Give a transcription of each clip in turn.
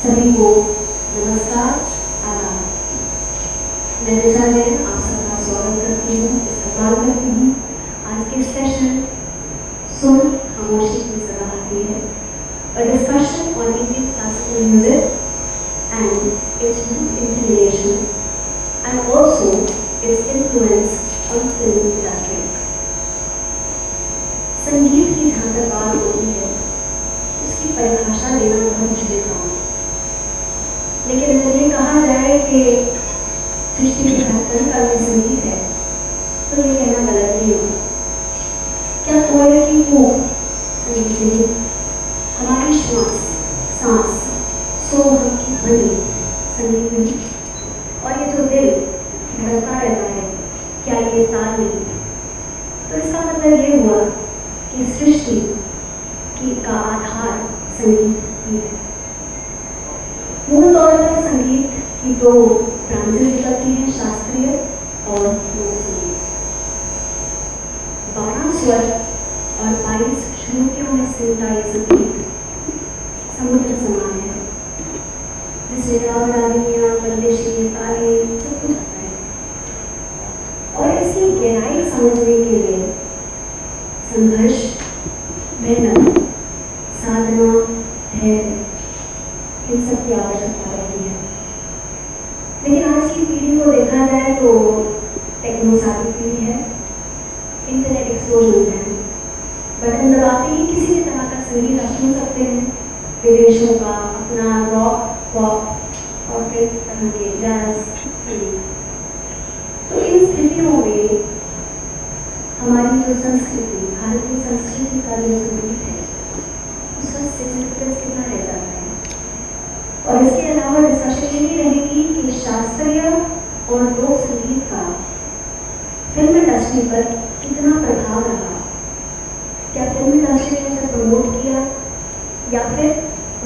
सभी को नमस्कार, आदाब। मैं ऋचा जैन आप सबका स्वागत करती हूँ, इस्तेमाल करती हूँ। आज के सेशन सुन खामोशी की सलाह आती है, a discussion on Indian classical music and its inclination and also its influence on film industry. संगीत की जहाँ तक बात होती है उसकी परिभाषा देना बहुत मुश्किल काम है, लेकिन अगर ये कहा जाए कि सृष्टि की धड़कन का भी संगीत है तो ये कहना गलत नहीं होगा। क्या कोयल की कूक संगीत नहीं, हमारी श्वास सांस सोहम की ध्वनि संगीत नहीं, और ये जो दिल धड़कता रहता है क्या ये ताल नहीं? तो इसका मतलब ये हुआ कि सृष्टि की का आधार संगीत ही है। मूल तौर पर संगीत की दो ब्रांचेस निकलती हैं, शास्त्रीय और लोक संगीत। 12 स्वर और 22 श्रुतियों में सिमटा ये संगीत समुद्र समान है, जिसमें राग रागिनियाँ, बंदिशें, ताले सब कुछ आता है। और इसकी गहराई समझने के लिए संघर्ष, मेहनत, साधना, धैर्य इन सब की आवश्यकता रहती है। लेकिन आज की पीढ़ी को देखा जाए तो टेक्नोसादी पीढ़ी है, इंटरनेट एक्सप्लोजन है, बटन दबाते ही किसी भी तरह का संगीत आप सुन सकते हैं, विदेशों का, अपना रॉक, पॉप और कई तरह के जैज संगीत। तो इन स्थितियों में हमारी जो संस्कृति, भारतीय संस्कृति का जो संगीत है उसका सिग्निफिकेंस कितना रह जाता है। और इसके अलावा डिस्कशन ये भी रहेगी कि शास्त्रीय और लोक संगीत का फिल्म इंडस्ट्री पर कितना प्रभाव रहा। क्या फिल्म इंडस्ट्री ने उसे प्रमोट किया या फिर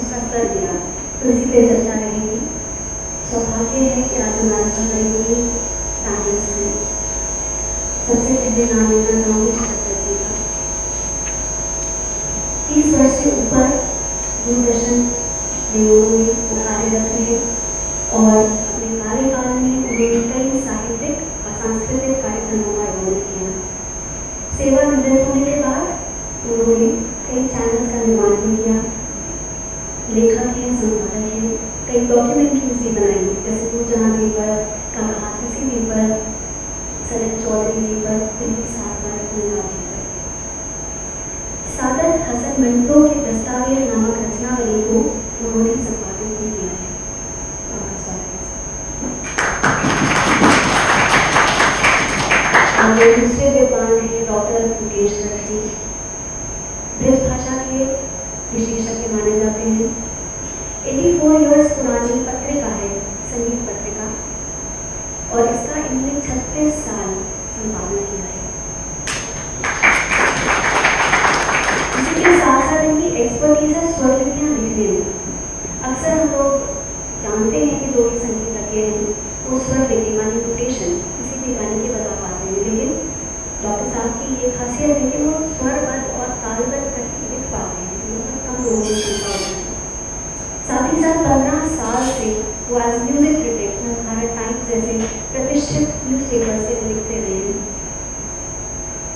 उसका स्तर दिया? तो इसी पे चर्चा रहेगी। सौभाग्य है कि आज हमारे साथ रहेंगी पैनलिस्ट हैं। सबसे पहले नाम लेना चाहूँगी चक्रवर्ती का। 30 वर्ष से ऊपर दूरदर्शन में कार्यरत रहे और अपने कार्यकाल में उन्होंने कई साहित्यिक और सांस्कृतिक कार्यक्रमों का आयोजन किया। सेवानिवृत्त होने के बाद उन्होंने कई चैनल्स का निर्माण भी किया। लेखक हैं, संपादक हैं, कई डॉक्यूमेंट्रीज भी बनाई, जैसे नूरजहां जी पर, कमल हाफिज़ जी पर, सलीम चौधरी जी पर, दिल्ली साहब पर, सादत हसन मंटो के दस्तावेज नामक रचनावली को उन्होंने संपादित भी किया है। आगे दूसरे विद्वान हैं डॉक्टर मुकेश दत्त जी, ब्रज भाषा के विशेषज्ञ माने जाते हैं। 84 इयर्स पुरानी पत्रिका है, संगीत पत्रिका, और इसका इन्होंने 36 साल संपादन किया है। इसी के साथ साथ इनकी एक्सपर्टीज है स्वरलिपियाँ लिखने में। अक्सर हम लोग जानते हैं कि जो भी संगीतज्ञ हैं वो स्वरलिपि मानी नोटेशन किसी भी गाने के बता पाते हैं, लेकिन डॉक्टर साहब की ये खासियत है कि वो स्वरबद्ध और तालबद्ध करके लिख पाते हैं, बहुत कम लोगों को क्षमता होती है। साथ ही साथ 15 साल से वो as music critic Bharat Times जैसे प्रतिष्ठित न्यूज़पेपर से लिखते रहे हैं।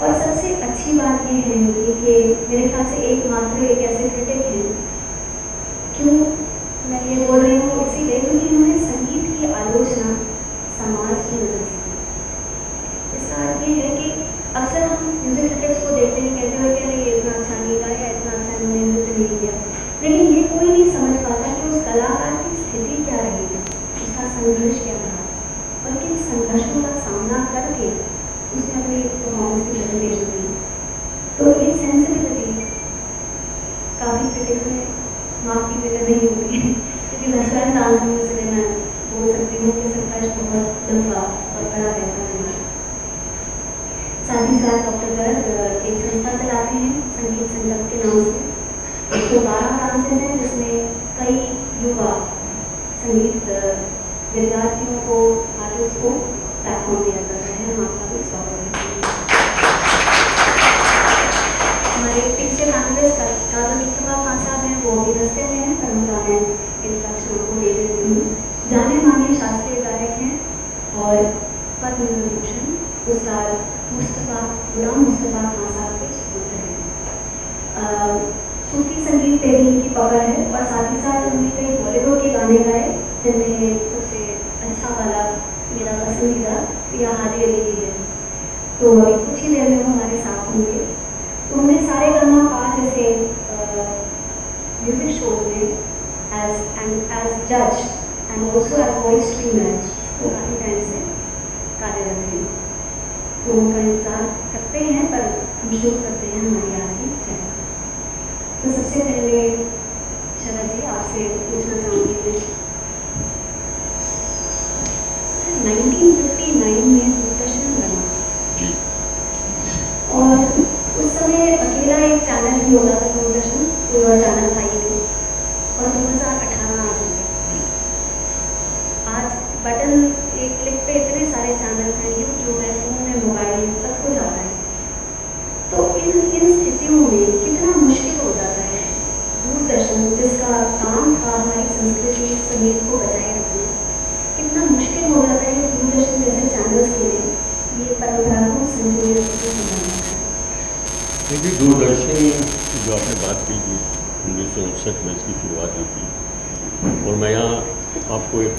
और सबसे अच्छी बात ये है कि मेरे ख्याल से एकमात्र एक ऐसे क्रिटिक हैं, क्यों मैं ये बोल रही हूँ इसीलिए क्योंकि उन्होंने संगीत की आलोचना समाज की नज़र से की। इसका अर्थ ये है कि अक्सर हम म्यूजिक क्रिटिक्स को देखते हैं, कहते हैं कि ये इतना अच्छा नहीं गाया, इतना अच्छा इन्होंने नृत्य नहीं किया, लेकिन ये कोई नहीं समझ पाता कि उस कलाकार की स्थिति क्या रही है, उसका संघर्ष क्या रहा, और किन संघर्षों का सामना करके उसने अपनी परफॉर्मेंस की प्रेजेंटेशन दी। तो ये सेंसिटिविटी काफ़ी क्रिटिक्स में माफ की जगह नहीं होती है, क्योंकि वेस्टर्न डांस में इसलिए मैं बोल सकती हूँ कि संघर्ष बहुत लंबा और बड़ा रहता है। साथ ही साथ डॉक्टर गर्ग एक संस्था चलाते हैं संगीत संगत के नाम से। 112 ब्रांचेस हैं जिसमें कई युवा संगीत विद्यार्थियों को, आर्टिस्ट को प्लेटफॉर्म दिया जाता है। हम आपका भी स्वागत करते हैं। हमारे पीछे पैनलिस्ट का जो मुस्तफा खान साहब हैं वो भी रस्ते में हैं, पर उनका मैं इंट्रोडक्शन गाने गाए, जिनमें सबसे अच्छा वाला मेरा पसंदीदा या हादी अली की है। तो अभी कुछ ही देर में वो हमारे साथ होंगे। तो उन्होंने सारे गाना पार जैसे म्यूजिक शोज में एज जज and also as voice trainer वो काफ़ी टाइम से कार्यरत हैं। तो उनका इंतजार करते हैं, पर हम शुरू करते हैं हमारी आज की चर्चा। तो सबसे पहले शरद जी आपसे पूछना चाहूँगी मैं 1959 में दूरदर्शन बना और उस समय अकेला एक चैनल ही होता था दूरदर्शन, कोई और चैनल था ही नहीं, और 2018 आ गए। आज बटन एक क्लिक पे इतने सारे चैनल्स हैं, यूट्यूब है, फोन है, मोबाइल, सब कुछ आता है। तो इन स्थितियों में कितना मुश्किल हो जाता है दूरदर्शन, जिसका काम था हमारी संस्कृति संगीत को बचाए रखना, कितना मुश्किल हो जाता है कि दूरदर्शन जैसे चैनल्स के लिए ये परंपरा को संजोए रखना संभव है। देखिए, दूरदर्शन जो आपने बात की थी 1959 में इसकी शुरुआत हुई थी, और मैं यहाँ आपको एक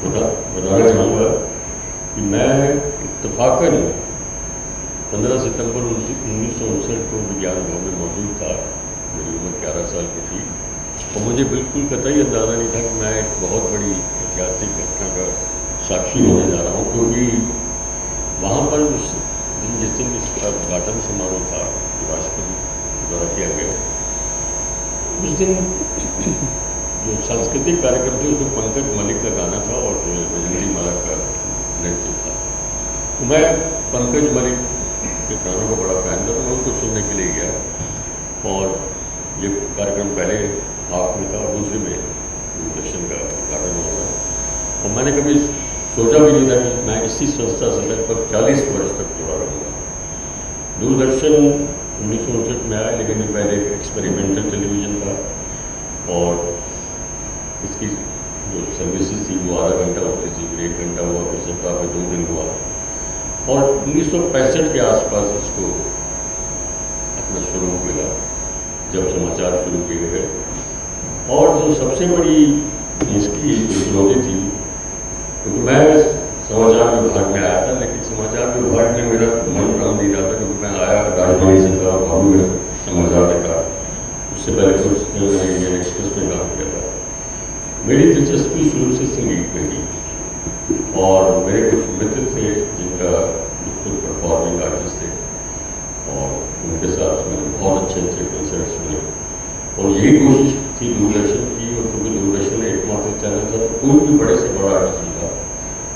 बताना चाहूँगा कि मैं इत्तफाकन 15 सितंबर 1959 को विज्ञान भवन में मौजूद था। मेरी उम्र 11 साल की थी और मुझे बिल्कुल कतई अंदाज़ा नहीं था कि मैं एक बहुत बड़ी ऐतिहासिक घटना का साक्षी होने जा रहा हूँ, क्योंकि वहाँ पर जिस दिन इसका उद्घाटन समारोह था राष्ट्रपति द्वारा किया गया, उस दिन जो सांस्कृतिक कार्यक्रम थे उसमें पंकज मलिक का गाना था और बजरंगी माला का नृत्य था। तो मैं पंकज मलिक के गानों का बड़ा फैन था, तो मैं उसको सुनने के लिए गया और ये कार्यक्रम पहले हाफ में था और दूसरे में दूरदर्शन का उद्घाटन हो रहा था। और मैंने कभी सोचा भी नहीं था कि मैं इसी संस्था से लगभग 40 वर्ष तक जुड़ा रहूँगा। दूरदर्शन 1959 में आया, लेकिन पहले एक एक्सपेरिमेंटल टेलीविज़न था और इसकी जो सर्विसेज थी वो आधा घंटा होती थी, फिर 1 घंटा हुआ, फिर सप्ताह में 2 दिन हुआ और 1965 के आसपास इसको अपना स्वरूप मिला जब समाचार शुरू किए गए। और जो सबसे बड़ी इसकी चुनौती थी, क्योंकि मैं समाचार विभाग में आया था, लेकिन समाचार विभाग में मेरा मन प्राण नहीं रहा था, क्योंकि मैं आया राजधानी से था, बाबू में समाचार देखा, उससे पहले कुछ मैंने इंडियन एक्सप्रेस में काम किया था। मेरी दिलचस्पी शुरू से संगीत में थी और मेरे कुछ मित्र थे जिनका खुद परफॉर्मिंग आर्टिस्ट थे और उनके साथ मैंने बहुत अच्छे अच्छे कंसर्ट सुने और यही कोशिश थी दूरदर्शन की। और क्योंकि दूरदर्शन एकमात्र चैनल था, तो कोई भी बड़े से बड़ा आर्टिस्ट था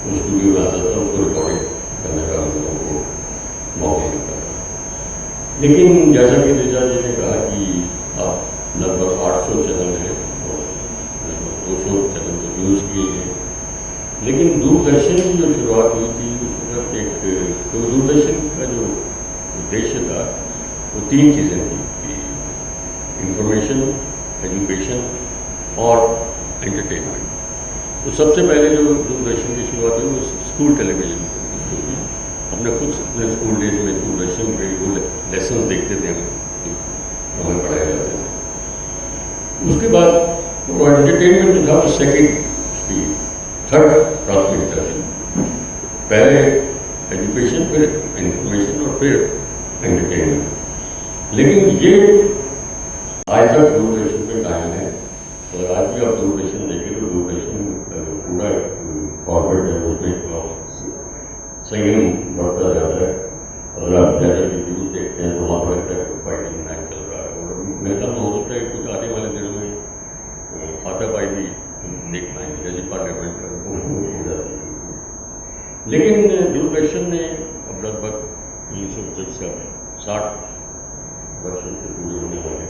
वो स्टूडियो में आता था, उसको रिकॉर्डिंग करने का हम लोगों को मौका मिलता था। लेकिन जैसा कि ऋचा जी ने कहा कि आप लगभग 800 चैनल हैं और लगभग 200 चैनल तो यूज़ किए हैं, लेकिन दूरदर्शन की जो शुरुआत हुई थी उस वक्त तो दूरदर्शन का जो उद्देश्य था वो 3 चीज़ें थी कि इंफॉर्मेशन, एजुकेशन और एंटरटेनमेंट। तो सबसे पहले जो दूरदर्शन की शुरुआत हुई वो स्कूल टेलीविज़न शुरू हुई। हमने खुद अपने स्कूल डेज में दूरदर्शन के वो लेसन देखते थे, हम हमें पढ़ाए जाते थे। उसके बाद वो एंटरटेनमेंट जो था वो सेकेंड उसकी थर्ड प्राथमिकता थी। पहले एजुकेशन, फिर इंफॉर्मेशन और फिर एंटरटेनमेंट। लेकिन ये आज तक दूरदर्शन पे कायम है और आज भी आप दूरदर्शन देखें तो दूरदर्शन पूरा फॉरवर्ड है, उसमें संयम बढ़ता जाता है। अगर आप ज़्यादा की न्यूज़ देखते हैं तो वहाँ पर लगता है फाइटिंग मैच चल रहा है और मेरे ख्याल में हो सकता है कुछ आने वाले दिनों में हाथापाई भी देख पाएंगे, जैसे पार्लियामेंट का हो जाती है। लेकिन दूरदर्शन ने अब लगभग 1960 वर्ष से पूरे होने वाले,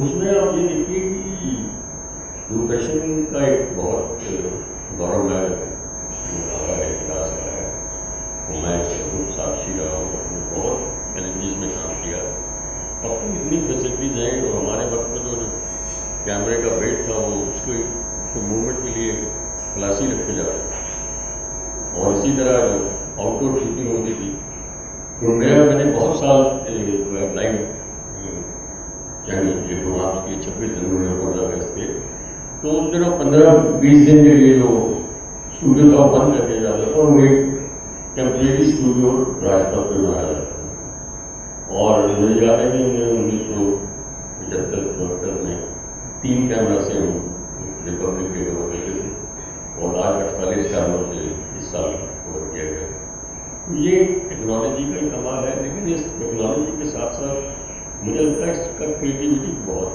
उसमें आप ये देखिए कि दूरदर्शन का एक बहुत गौरवमय रहा है, इतिहास रहा है। और मैं इसका खुद साक्षी रहा हूँ, अपने बहुत चैलेंजेस में काम किया। अब तो इतनी फैसिलिटीज़ हैं और हमारे वक्त में तो जो कैमरे का वेट था वो उसको मूवमेंट के लिए क्लासी रखे जाते थे और इसी तरह जो आउटडोर शूटिंग होती थी। तो मैंने बहुत साल लाइव चैनल उनके प्रोग्राम्स किए 26 जनवरी और 15 अगस्त के। तो उन दिनों 15-20 दिन के लिए जो स्टूडियो था बंद कर दिया जाता था और वो एक टेम्परेरी स्टूडियो राजपथ पे बनाया जाता था। और मुझे याद है कि 1975-74 में 3 कैमरा से हम रिपब्लिक डे कवर करते थे और आज 48 कैमरों से इस साल कवर किया गया। तो ये टेक्नोलॉजी का कमाल है, लेकिन इस टेक्नोलॉजी के साथ साथ मुझे लगता है इसका क्रिएटिविटी बहुत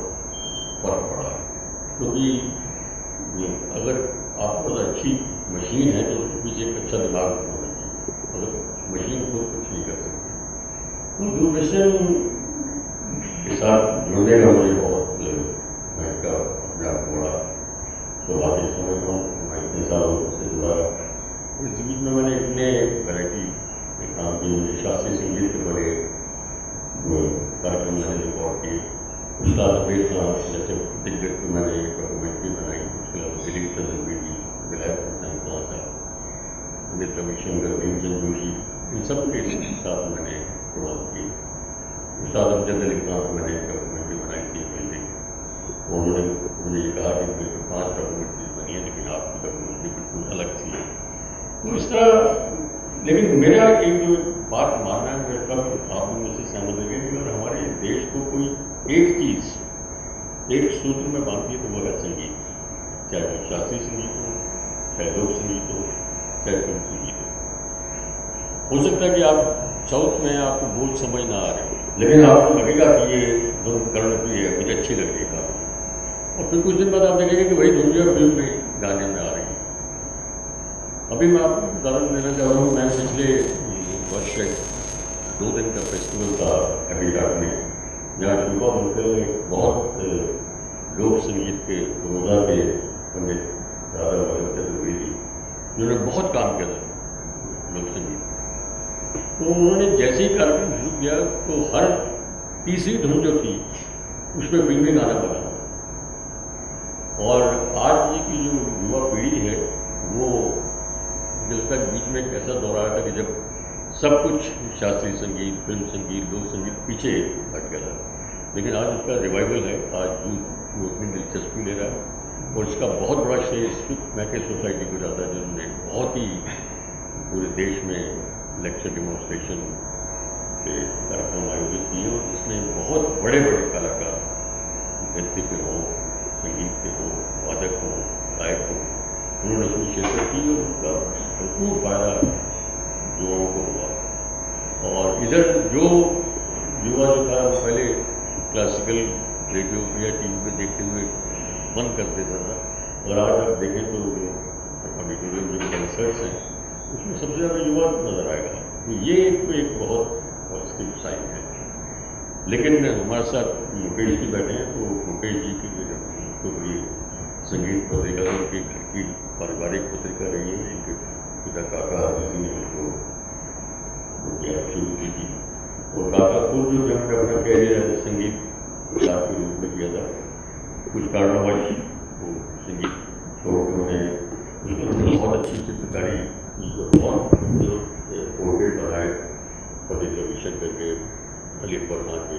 फर्क पड़ा है। क्योंकि अगर आपके पास अच्छी मशीन है तो उसके पीछे एक अच्छा दिमाग होना चाहिए, अगर मशीन खुद कुछ नहीं कर सकती। तो दूरदर्शन के साथ जुड़ने का मुझे बहुत मैं इसका अपने आप को बड़ा सौभाग्य समझता हूँ। मैं इतने सालों से जुड़ा इस बीच में मैंने इतने वैरायटी काम किए। मुझे शास्त्रीय संगीत के बड़े कार्यक्रम मैंने रिकॉर्ड किए। उस्ताद अबीर खान जैसे दिग्गज को मैंने एक डॉक्यूमेंट्री बनाई। उसके अलावा दिलीप चंद्र बेदी, विलायत हुसैन खान साहब, अमित रविशंकर, भीमचंद जोशी, इन सब के साथ मैंने प्रोग्राम किए। उस्ताद अमजद अली खान को मैंने एक डॉक्यूमेंट्री बनाई थी पहले। उन्होंने मुझे ये कहा कि मेरे 5 डॉक्यूमेंट्री बनी है, लेकिन आपकी डॉक्यूमेंट्री बिल्कुल अलग थी। तो इस तरह, लेकिन मेरा एक जो बात मानना है, मेरे कल आप मुझसे सहमत है कि अगर हमारे देश को कोई एक चीज़ एक सूत्र में बांधती है तो वो है संगीत। चाहे वो शास्त्रीय संगीत हो, चाहे लोक संगीत हो, चाहे फिल्म संगीत हो सकता है कि आप साउथ में आपको बोल समझ ना आ रहे हो, लेकिन आपको लगेगा कि ये धुन कर्णप्रिय है, मुझे अच्छी लगेगा। और फिर कुछ दिन बाद आप देखेंगे कि वही धुन जो फिल्म में गाने में आ रही है। अभी मैं आपको उदाहरण देना चाह रहा हूँ। मैं पिछले वर्ष 2 दिन का फेस्टिवल था हैबिटाट में, जहाँ शुभा मुल्कर ने बहुत लोक संगीत के रोजा के पंडित राधा वल्लभ चतुर्वेदी, जिन्होंने बहुत काम किया था लोक संगीत। तो उन्होंने जैसे ही कार्यक्रम शुरू किया तो हर तीसरी धुन जो थी उसमें फिल्मी गाना बना। और आज की जो युवा पीढ़ी है वो लगता है बीच में एक ऐसा दौर आया था कि जब सब कुछ शास्त्रीय संगीत, फिल्म संगीत, लोक संगीत पीछे हट गया था। लेकिन आज उसका रिवाइवल है। आज यूथ अपनी दिलचस्पी ले रहा है और इसका बहुत बड़ा श्रेय मैके सोसाइटी को जाता है, जिन्होंने बहुत ही पूरे देश में लेक्चर डेमोन्स्ट्रेशन के कार्यक्रम आयोजित किए और जिसमें बहुत बड़े बड़े कलाकार, नृत्य के हों, संगीत के हों, वादक हों, गायक हों, उन्होंने उसमें शिरकत की और उसका भरपूर फायदा युवाओं को हुआ। और इधर जो युवा जो था वो पहले क्लासिकल रेडियो पे या टीवी पे देखते हुए बंद कर देता था, और आज आप देखें तो ऑडिटोरियम जो कंसर्ट्स हैं उसमें सबसे ज़्यादा युवा नज़र आएगा। तो ये एक बहुत पॉजिटिव साइन है। लेकिन हमारे साथ मुकेश जी बैठे हैं, तो मुकेश जी की तो ये संगीत पत्रिका उनकी घर की पारिवारिक पत्रिका रही है। इनके पिता काका जी ने उसको शुरू की थी और काका खुद जो जब अपना कैरियर एज संगीत किताब के रूप में किया था, कुछ कारणवश वो संगीत छोड़ के उन्होंने बहुत अच्छी चित्रकारी की और पोर्ट्रेट बनाए पंडित रविशंकर के, अली वर्मा के,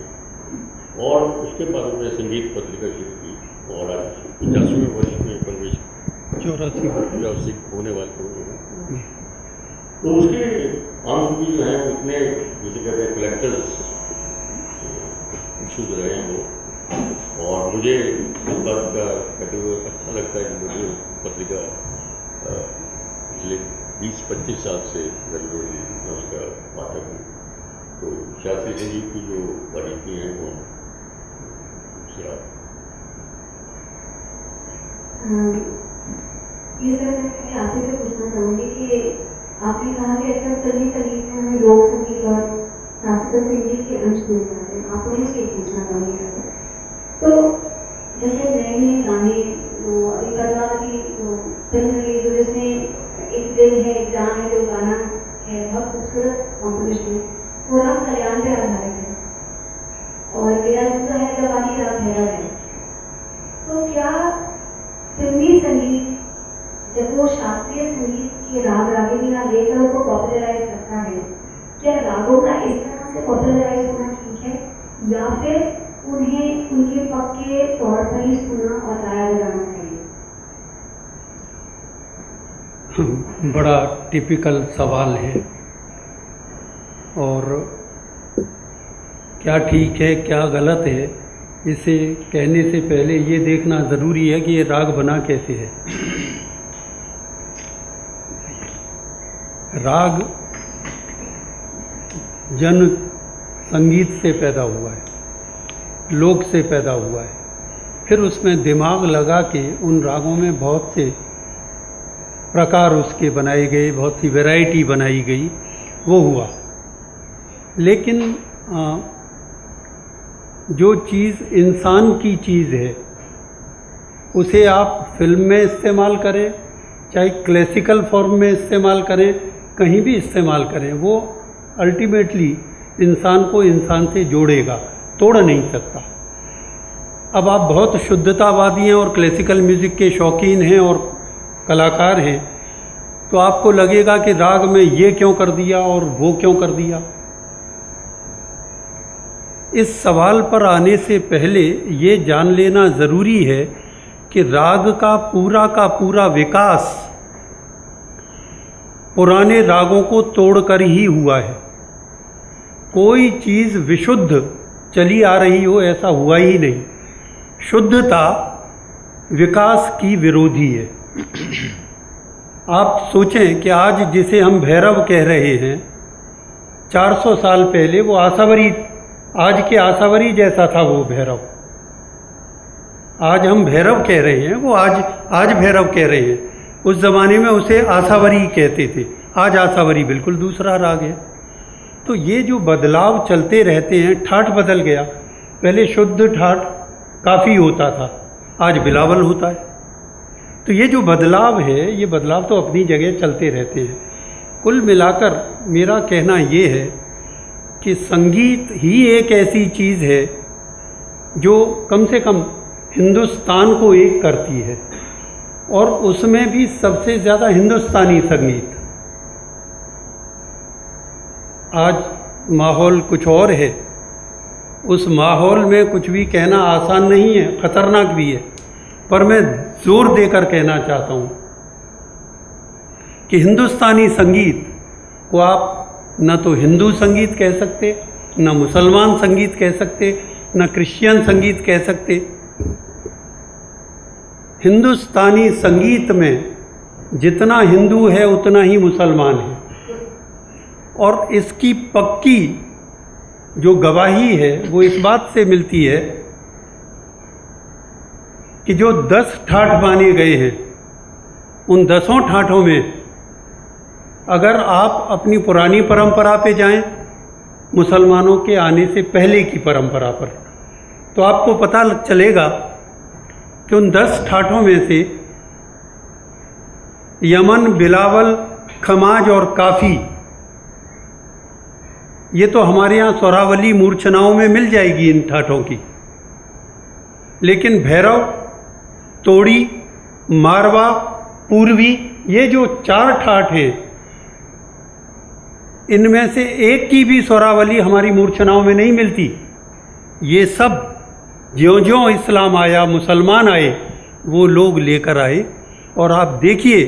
और उसके बाद उन्होंने संगीत पत्रिका शुरू की और आज 50वें वर्ष में प्रवेश 84 होने वाले हो। तो उसके अंक भी जो है उतने जिसे कहते हैं कलेक्टर्स इशूज रहे हैं वो। और मुझे इस बात का कहते हुए अच्छा लगता है कि मुझे पत्रिका पिछले 20-25 साल से रेगुलरली उसका पाठक हूँ। तो शास्त्रीय संगीत की जो बारीकी हैं वो दूसरा ये सर मैं आपसे से पूछना चाहूँगी कि आपने कहा कि अक्सर फिल्मी संगीत में हमें लोक संगीत और शास्त्रीय संगीत के अंश मिल जाते हैं। आपको मुझसे पूछना चाहूँगी तो जैसे नए नए गाने अभी कल की फिल्म रिलीज हुई, जिसमें एक दिल है एक जान है, जो गाना है बहुत खूबसूरत कॉम्पोजिशन, वो राम कल्याण पे आधारित है और मेरा दूसरा है जवानी राग भैरव है। तो क्या फिल्मी संगीत जब वो शास्त्रीय संगीत के राग रागिनियाँ लेकर उसको पॉपुलराइज करता है, क्या रागों का इस तरह से पॉपुलराइज होना ठीक है, या फिर उन्हें उनके पक्के तौर पर ही सुना और गाया जाना चाहिए? बड़ा टिपिकल सवाल है, और क्या ठीक है क्या गलत है इसे कहने से पहले ये देखना ज़रूरी है कि ये राग बना कैसे है। राग जन संगीत से पैदा हुआ है, लोक से पैदा हुआ है, फिर उसमें दिमाग लगा के उन रागों में बहुत से प्रकार उसके बनाए गए, बहुत सी वैरायटी बनाई गई, वो हुआ। लेकिन जो चीज़ इंसान की चीज़ है उसे आप फिल्म में इस्तेमाल करें, चाहे क्लासिकल फॉर्म में इस्तेमाल करें, कहीं भी इस्तेमाल करें, वो अल्टीमेटली इंसान को इंसान से जोड़ेगा, तोड़ नहीं सकता। अब आप बहुत शुद्धतावादी हैं और क्लासिकल म्यूज़िक के शौकीन हैं और कलाकार हैं, तो आपको लगेगा कि राग में ये क्यों कर दिया और वो क्यों कर दिया। इस सवाल पर आने से पहले ये जान लेना ज़रूरी है कि राग का पूरा विकास पुराने रागों को तोड़कर ही हुआ है। कोई चीज़ विशुद्ध चली आ रही हो ऐसा हुआ ही नहीं। शुद्धता विकास की विरोधी है। आप सोचें कि आज जिसे हम भैरव कह रहे हैं, 400 साल पहले वो आसावरी, आज के आसावरी जैसा था वो भैरव। आज हम भैरव कह रहे हैं, वो आज भैरव कह रहे हैं। उस ज़माने में उसे आसावरी कहते थे। आज आसावरी बिल्कुल दूसरा राग है। तो ये जो बदलाव चलते रहते हैं, ठाठ बदल गया। पहले शुद्ध ठाठ काफ़ी होता था, आज बिलावल होता है। तो ये जो बदलाव है, ये बदलाव तो अपनी जगह चलते रहते हैं। कुल मिलाकर मेरा कहना ये है कि संगीत ही एक ऐसी चीज़ है जो कम से कम हिंदुस्तान को एक करती है, और उसमें भी सबसे ज़्यादा हिंदुस्तानी संगीत। आज माहौल कुछ और है, उस माहौल में कुछ भी कहना आसान नहीं है, ख़तरनाक भी है, पर मैं ज़ोर देकर कहना चाहता हूँ कि हिंदुस्तानी संगीत को आप न तो हिंदू संगीत कह सकते, न मुसलमान संगीत कह सकते, न क्रिश्चियन संगीत कह सकते। हिंदुस्तानी संगीत में जितना हिंदू है उतना ही मुसलमान है, और इसकी पक्की जो गवाही है वो इस बात से मिलती है कि जो 10 ठाठ माने गए हैं, उन 10 ठाठों में अगर आप अपनी पुरानी परंपरा पे जाएं, मुसलमानों के आने से पहले की परंपरा पर, तो आपको पता चलेगा कि उन 10 ठाठों में से यमन, बिलावल, खमाज और काफ़ी, ये तो हमारे यहाँ स्वरावली मूर्छनाओं में मिल जाएगी इन ठाठों की। लेकिन भैरव, तोड़ी, मारवा, पूर्वी, ये जो 4 ठाठ हैं, इनमें से एक की भी स्वरावली हमारी मूर्छनाओं में नहीं मिलती। ये सब ज्यों-ज्यों इस्लाम आया, मुसलमान आए, वो लोग लेकर आए। और आप देखिए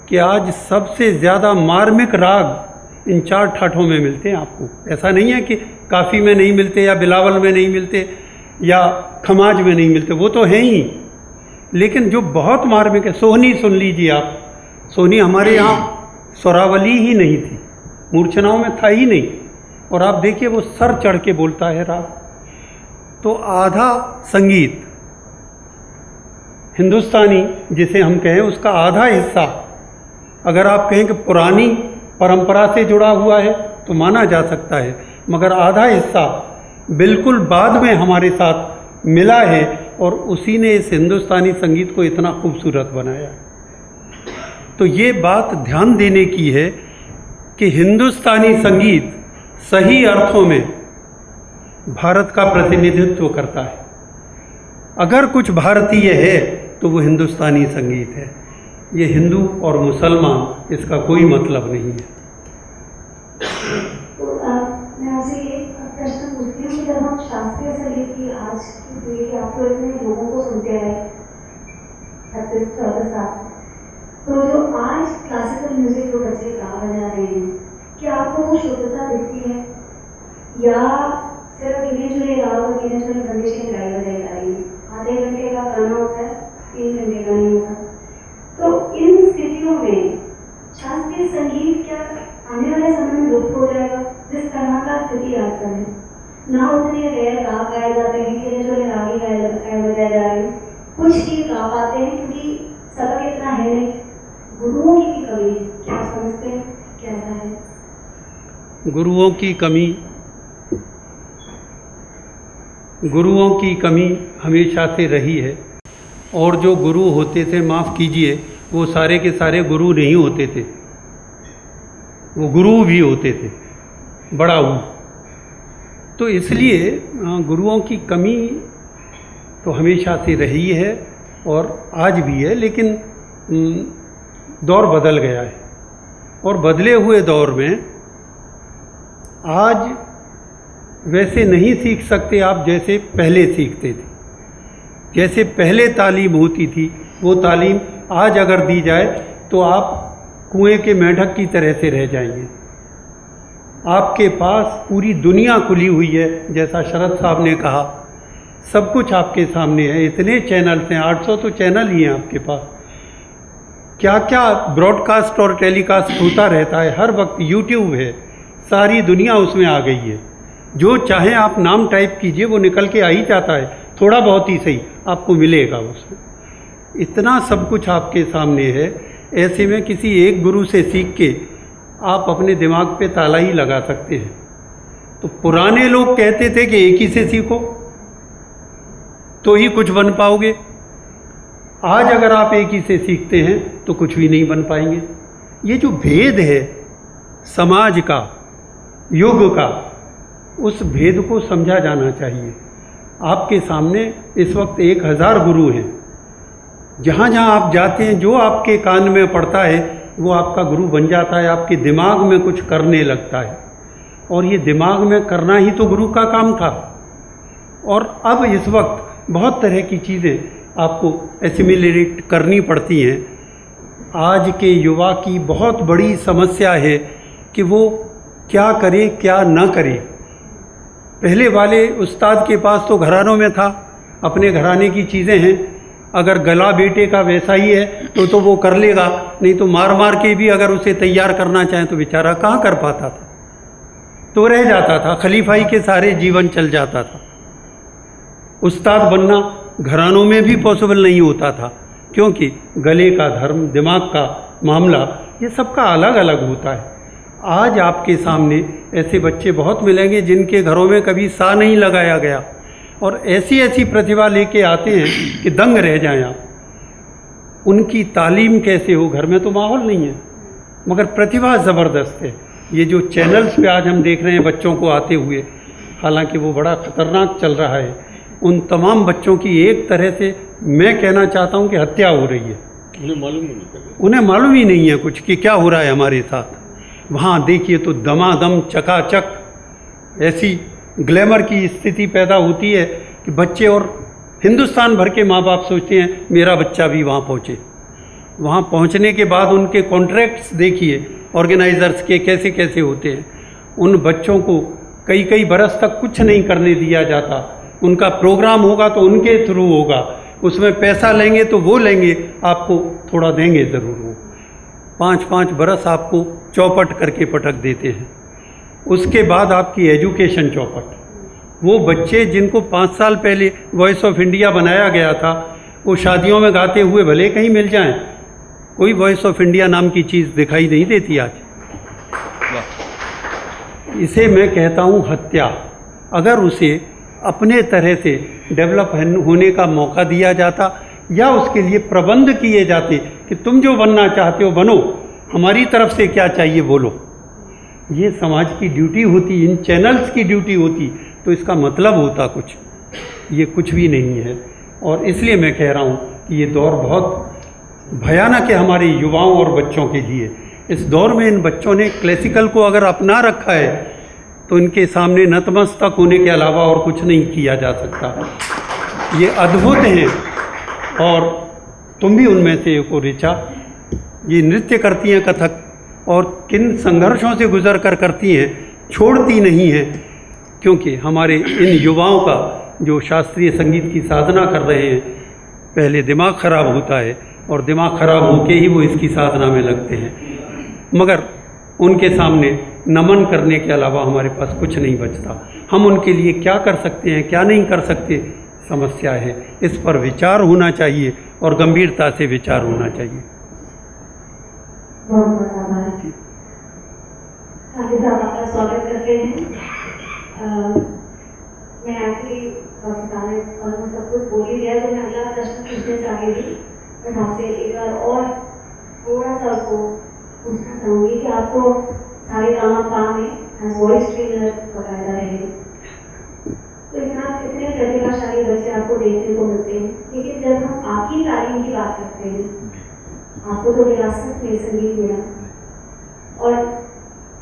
कि आज सबसे ज़्यादा मार्मिक राग इन 4 ठाठों में मिलते हैं आपको। ऐसा नहीं है कि काफ़ी में नहीं मिलते, या बिलावल में नहीं मिलते, या खमाज में नहीं मिलते, वो तो हैं ही। लेकिन जो बहुत मार्मिक है, सोहनी सुन लीजिए आप। सोहनी हमारे यहाँ स्वरावली ही नहीं थी, मूर्छनाओं में था ही नहीं, और आप देखिए वो सर चढ़ के बोलता है राग। तो आधा संगीत हिंदुस्तानी जिसे हम कहें, उसका आधा हिस्सा अगर आप कहें कि पुरानी परंपरा से जुड़ा हुआ है तो माना जा सकता है, मगर आधा हिस्सा बिल्कुल बाद में हमारे साथ मिला है, और उसी ने इस हिंदुस्तानी संगीत को इतना खूबसूरत बनाया। तो ये बात ध्यान देने की है कि हिंदुस्तानी संगीत सही अर्थों में भारत का प्रतिनिधित्व करता है। अगर कुछ भारतीय है तो वो हिंदुस्तानी संगीत है। ये हिंदू और मुसलमान, इसका कोई मतलब नहीं है। तो मैं आपसे एक प्रश्न पूछती हूँ कि जब हम शास्त्रीय संगीत की आज गाना होता है, 3 घंटे का नहीं होता। तो इन स्थितियों में शास्त्रीय संगीत क्या आने वाले समय में लुप्त हो जाएगा? जिस तरह का स्थिति आजकल है, ना उतने रेयर राग गाए जाते हैं, गिने चुने राग ही बजाए जा रहे हैं, कुछ ही गा पाते हैं क्योंकि सबक इतना है नहीं। गुरुओं की भी कमी है, क्या आप समझते हैं कैसा है? गुरुओं की कमी हमेशा से रही है, और जो गुरु होते थे, माफ़ कीजिए, वो सारे के सारे गुरु नहीं होते थे, वो गुरु भी होते थे, बड़ा हूँ। तो इसलिए गुरुओं की कमी तो हमेशा से रही है और आज भी है, लेकिन दौर बदल गया है। और बदले हुए दौर में आज वैसे नहीं सीख सकते आप जैसे पहले सीखते थे। जैसे पहले तालीम होती थी, वो तालीम आज अगर दी जाए तो आप कुएं के मेंढक की तरह से रह जाएंगे। आपके पास पूरी दुनिया खुली हुई है, जैसा शरद साहब ने कहा, सब कुछ आपके सामने है। इतने चैनल्स हैं, 800 तो चैनल ही हैं आपके पास। क्या क्या ब्रॉडकास्ट और टेलीकास्ट होता रहता है हर वक्त। यूट्यूब है, सारी दुनिया उसमें आ गई है। जो चाहे आप नाम टाइप कीजिए, वो निकल के आ ही जाता है, थोड़ा बहुत ही सही आपको मिलेगा उसमें। इतना सब कुछ आपके सामने है। ऐसे में किसी एक गुरु से सीख के आप अपने दिमाग पे ताला ही लगा सकते हैं। तो पुराने लोग कहते थे कि एक ही से सीखो तो ही कुछ बन पाओगे। आज अगर आप एक ही से सीखते हैं तो कुछ भी नहीं बन पाएंगे। ये जो भेद है समाज का, युग का, उस भेद को समझा जाना चाहिए। आपके सामने इस वक्त 1000 गुरु हैं। जहाँ जहाँ आप जाते हैं, जो आपके कान में पड़ता है वो आपका गुरु बन जाता है, आपके दिमाग में कुछ करने लगता है। और ये दिमाग में करना ही तो गुरु का काम था। और अब इस वक्त बहुत तरह की चीज़ें आपको एसिमिलेट करनी पड़ती हैं। आज के युवा की बहुत बड़ी समस्या है कि वो क्या करे क्या ना करे। पहले वाले उस्ताद के पास तो घरानों में था, अपने घराने की चीज़ें हैं। अगर गला बेटे का वैसा ही है तो वो कर लेगा, नहीं तो मार मार के भी अगर उसे तैयार करना चाहें तो बेचारा कहाँ कर पाता था, तो रह जाता था, खलीफाई के सारे जीवन चल जाता था। उस्ताद बनना घरानों में भी पॉसिबल नहीं होता था, क्योंकि गले का धर्म, दिमाग का मामला, ये सबका अलग अलग होता है। आज आपके सामने ऐसे बच्चे बहुत मिलेंगे जिनके घरों में कभी सा नहीं लगाया गया, और ऐसी ऐसी प्रतिभा लेके आते हैं कि दंग रह जाएं आप। उनकी तालीम कैसे हो, घर में तो माहौल नहीं है, मगर प्रतिभा ज़बरदस्त है। ये जो चैनल्स पे आज हम देख रहे हैं बच्चों को आते हुए, हालांकि वो बड़ा ख़तरनाक चल रहा है। उन तमाम बच्चों की एक तरह से मैं कहना चाहता हूँ कि हत्या हो रही है। उन्हें मालूम ही नहीं है कुछ कि क्या हो रहा है हमारे साथ। वहाँ देखिए तो दमादम चकाचक ऐसी ग्लैमर की स्थिति पैदा होती है कि बच्चे और हिंदुस्तान भर के माँ बाप सोचते हैं मेरा बच्चा भी वहाँ पहुँचे। वहाँ पहुँचने के बाद उनके कॉन्ट्रैक्ट्स देखिए ऑर्गेनाइजर्स के कैसे कैसे होते हैं। उन बच्चों को कई कई बरस तक कुछ नहीं करने दिया जाता। उनका प्रोग्राम होगा तो उनके थ्रू होगा, उसमें पैसा लेंगे तो वो लेंगे, आपको थोड़ा देंगे ज़रूर। वो 5-5 बरस आपको चौपट करके पटक देते हैं। उसके बाद आपकी एजुकेशन चौपट। वो बच्चे जिनको 5 साल पहले वॉइस ऑफ इंडिया बनाया गया था, वो शादियों में गाते हुए भले कहीं मिल जाएं, कोई वॉइस ऑफ इंडिया नाम की चीज़ दिखाई नहीं देती आज। इसे मैं कहता हूँ हत्या। अगर उसे अपने तरह से डेवलप होने का मौका दिया जाता, या उसके लिए प्रबंध किए जाते कि तुम जो बनना चाहते हो बनो, हमारी तरफ से क्या चाहिए बोलो, ये समाज की ड्यूटी होती, इन चैनल्स की ड्यूटी होती, तो इसका मतलब होता कुछ। ये कुछ भी नहीं है। और इसलिए मैं कह रहा हूँ कि ये दौर बहुत भयानक है हमारे युवाओं और बच्चों के लिए। इस दौर में इन बच्चों ने क्लासिकल को अगर अपना रखा है तो इनके सामने नतमस्तक होने के अलावा और कुछ नहीं किया जा सकता। ये अद्भुत हैं, और तुम भी उनमें से एक हो ऋचा। ये नृत्य करती हैं कथक, और किन संघर्षों से गुजर कर करती हैं, छोड़ती नहीं हैं। क्योंकि हमारे इन युवाओं का जो शास्त्रीय संगीत की साधना कर रहे हैं, पहले दिमाग ख़राब होता है और दिमाग ख़राब होके ही वो इसकी साधना में लगते हैं। मगर उनके सामने नमन करने के अलावा हमारे पास कुछ नहीं बचता। हम उनके लिए क्या कर सकते हैं, क्या नहीं कर सकते, समस्या है। इस पर विचार होना चाहिए और गंभीरता से विचार होना चाहिए। बहुत बहुत आभार। खालिद साहब आपका स्वागत करते हैं। मैं एक्चुअली ऑलमोस्ट सब कुछ बोल ही दिया, तो मैं अगला प्रश्न पूछने चाह रही थी, बट आपसे एक बार और थोड़ा सा आपको पूछना चाहूँगी कि आपको सारे गामा में वॉइस ट्रेनर बकायदा रहे, तो इतने प्रतिभाशाली बच्चे आपको देखने को मिलते हैं, लेकिन जब हम आपकी तालीम की बात करते हैं, आपको तो विरासत में संगीत मिला, और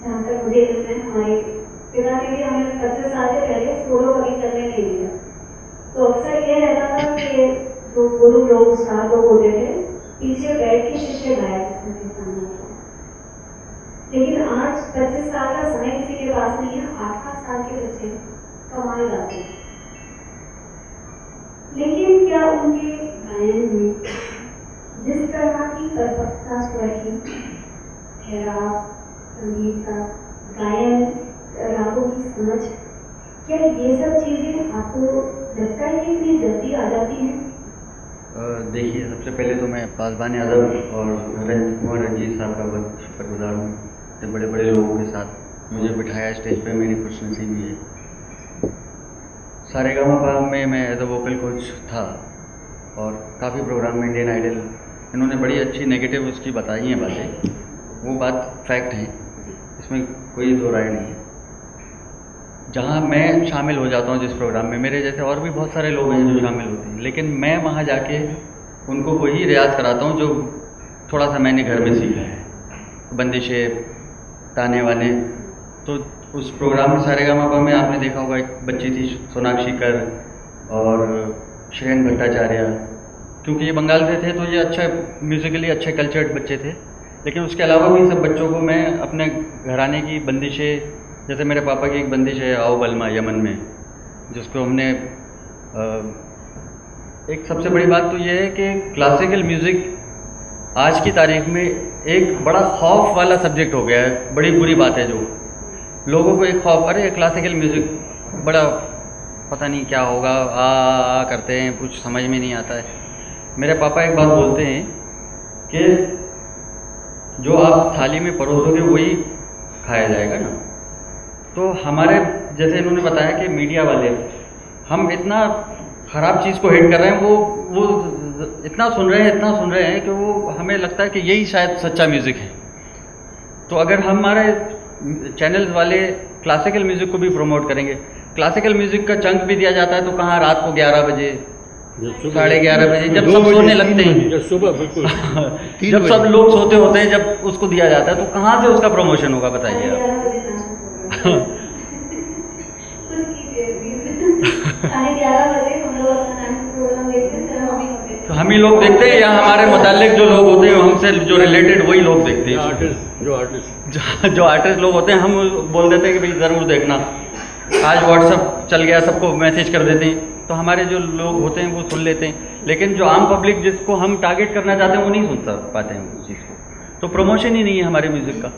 जहाँ तक मुझे इल्म है हमारे पिता ने भी हमें 25 साल से पहले सोलो कभी करने नहीं दिया। तो अक्सर ये रहता था कि जो गुरु लोग उस्ताद लोग होते थे पीछे बैठ के शिष्य गाया करते थे सामने। लेकिन आज 25 साल का समय किसी के पास नहीं है, 8-8 साल के बच्चे कमाल गाते हैं। लेकिन क्या उनके गायन में जिस तरह की परिपक्वता स्वर की, ठहराव, संगीत का गायन, रागों की समझ, क्या ये सब चीजें आपको लगता है कि इतनी जल्दी आ जाती हैं? देखिए, सबसे पहले तो मैं पासवान यादव और रंजीत कुमार रंजीत साहब का बहुत शुक्रगुजार हूँ। इतने बड़े बड़े लोगों के साथ मुझे बिठाया स्टेज पे, मेरी खुशनसीबी है। सारेगामा में मैं एज अ वोकल कोच था और काफ़ी प्रोग्राम में, इंडियन आइडल, इन्होंने बड़ी अच्छी नेगेटिव उसकी बताई हैं बातें, वो बात फैक्ट है, इसमें कोई दो राय नहीं है। जहाँ मैं शामिल हो जाता हूँ जिस प्रोग्राम में, मेरे जैसे और भी बहुत सारे लोग हैं जो शामिल होते हैं, लेकिन मैं वहाँ जाके उनको वही रियाज कराता हूँ जो थोड़ा सा मैंने घर में सीखा है, बंदिशें, ताने वाने। तो उस प्रोग्राम में सारेगामा में आपने देखा होगा एक बच्ची थी सोनाक्षी कर और श्रेयन भट्टाचार्य, क्योंकि ये बंगाल से थे तो ये अच्छा म्यूज़िकली अच्छे कल्चर्ड बच्चे थे। लेकिन उसके अलावा भी सब बच्चों को मैं अपने घराने की बंदिशें, जैसे मेरे पापा की एक बंदिश है आओ बलमा यमन में, जिसको हमने एक सबसे बड़ी बात तो ये है कि क्लासिकल म्यूज़िक आज की तारीख में एक बड़ा खौफ वाला सब्जेक्ट हो गया है। बड़ी बुरी बात है, जो लोगों को एक खौफ, अरे क्लासिकल म्यूज़िक बड़ा पता नहीं क्या होगा, आ करते हैं, कुछ समझ में नहीं आता है। मेरे पापा एक बात बोलते हैं कि जो आप थाली में परोसोगे वही खाया जाएगा ना। तो हमारे जैसे इन्होंने बताया कि मीडिया वाले हम इतना ख़राब चीज़ को हिट कर रहे हैं, वो इतना सुन रहे हैं कि वो हमें लगता है कि यही शायद सच्चा म्यूज़िक है। तो अगर हमारे चैनल्स वाले क्लासिकल म्यूज़िक को भी प्रमोट करेंगे, क्लासिकल म्यूज़िक का चंक भी दिया जाता है, तो कहाँ रात को 11 बजे 11:30 बजे जब सब सोने लगते हैं, सुबह बिल्कुल जब सब लोग सोते होते हैं, जब उसको दिया जाता है, तो कहाँ से उसका प्रमोशन होगा बताइए आप। हम ही लोग देखते हैं या हमारे मुताल्लिक जो लोग होते हैं, हमसे जो रिलेटेड वही लोग देखते हैं। जो आर्टिस्ट लोग होते हैं, हम बोल देते हैं कि भाई ज़रूर देखना, आज व्हाट्सअप चल गया, सबको मैसेज कर देते हैं, तो हमारे जो लोग होते हैं वो सुन लेते हैं। लेकिन जो आम पब्लिक जिसको हम टारगेट करना चाहते हैं वो नहीं सुन पाते हैं उस चीज़ को, तो प्रमोशन ही नहीं है हमारे म्यूज़िक का।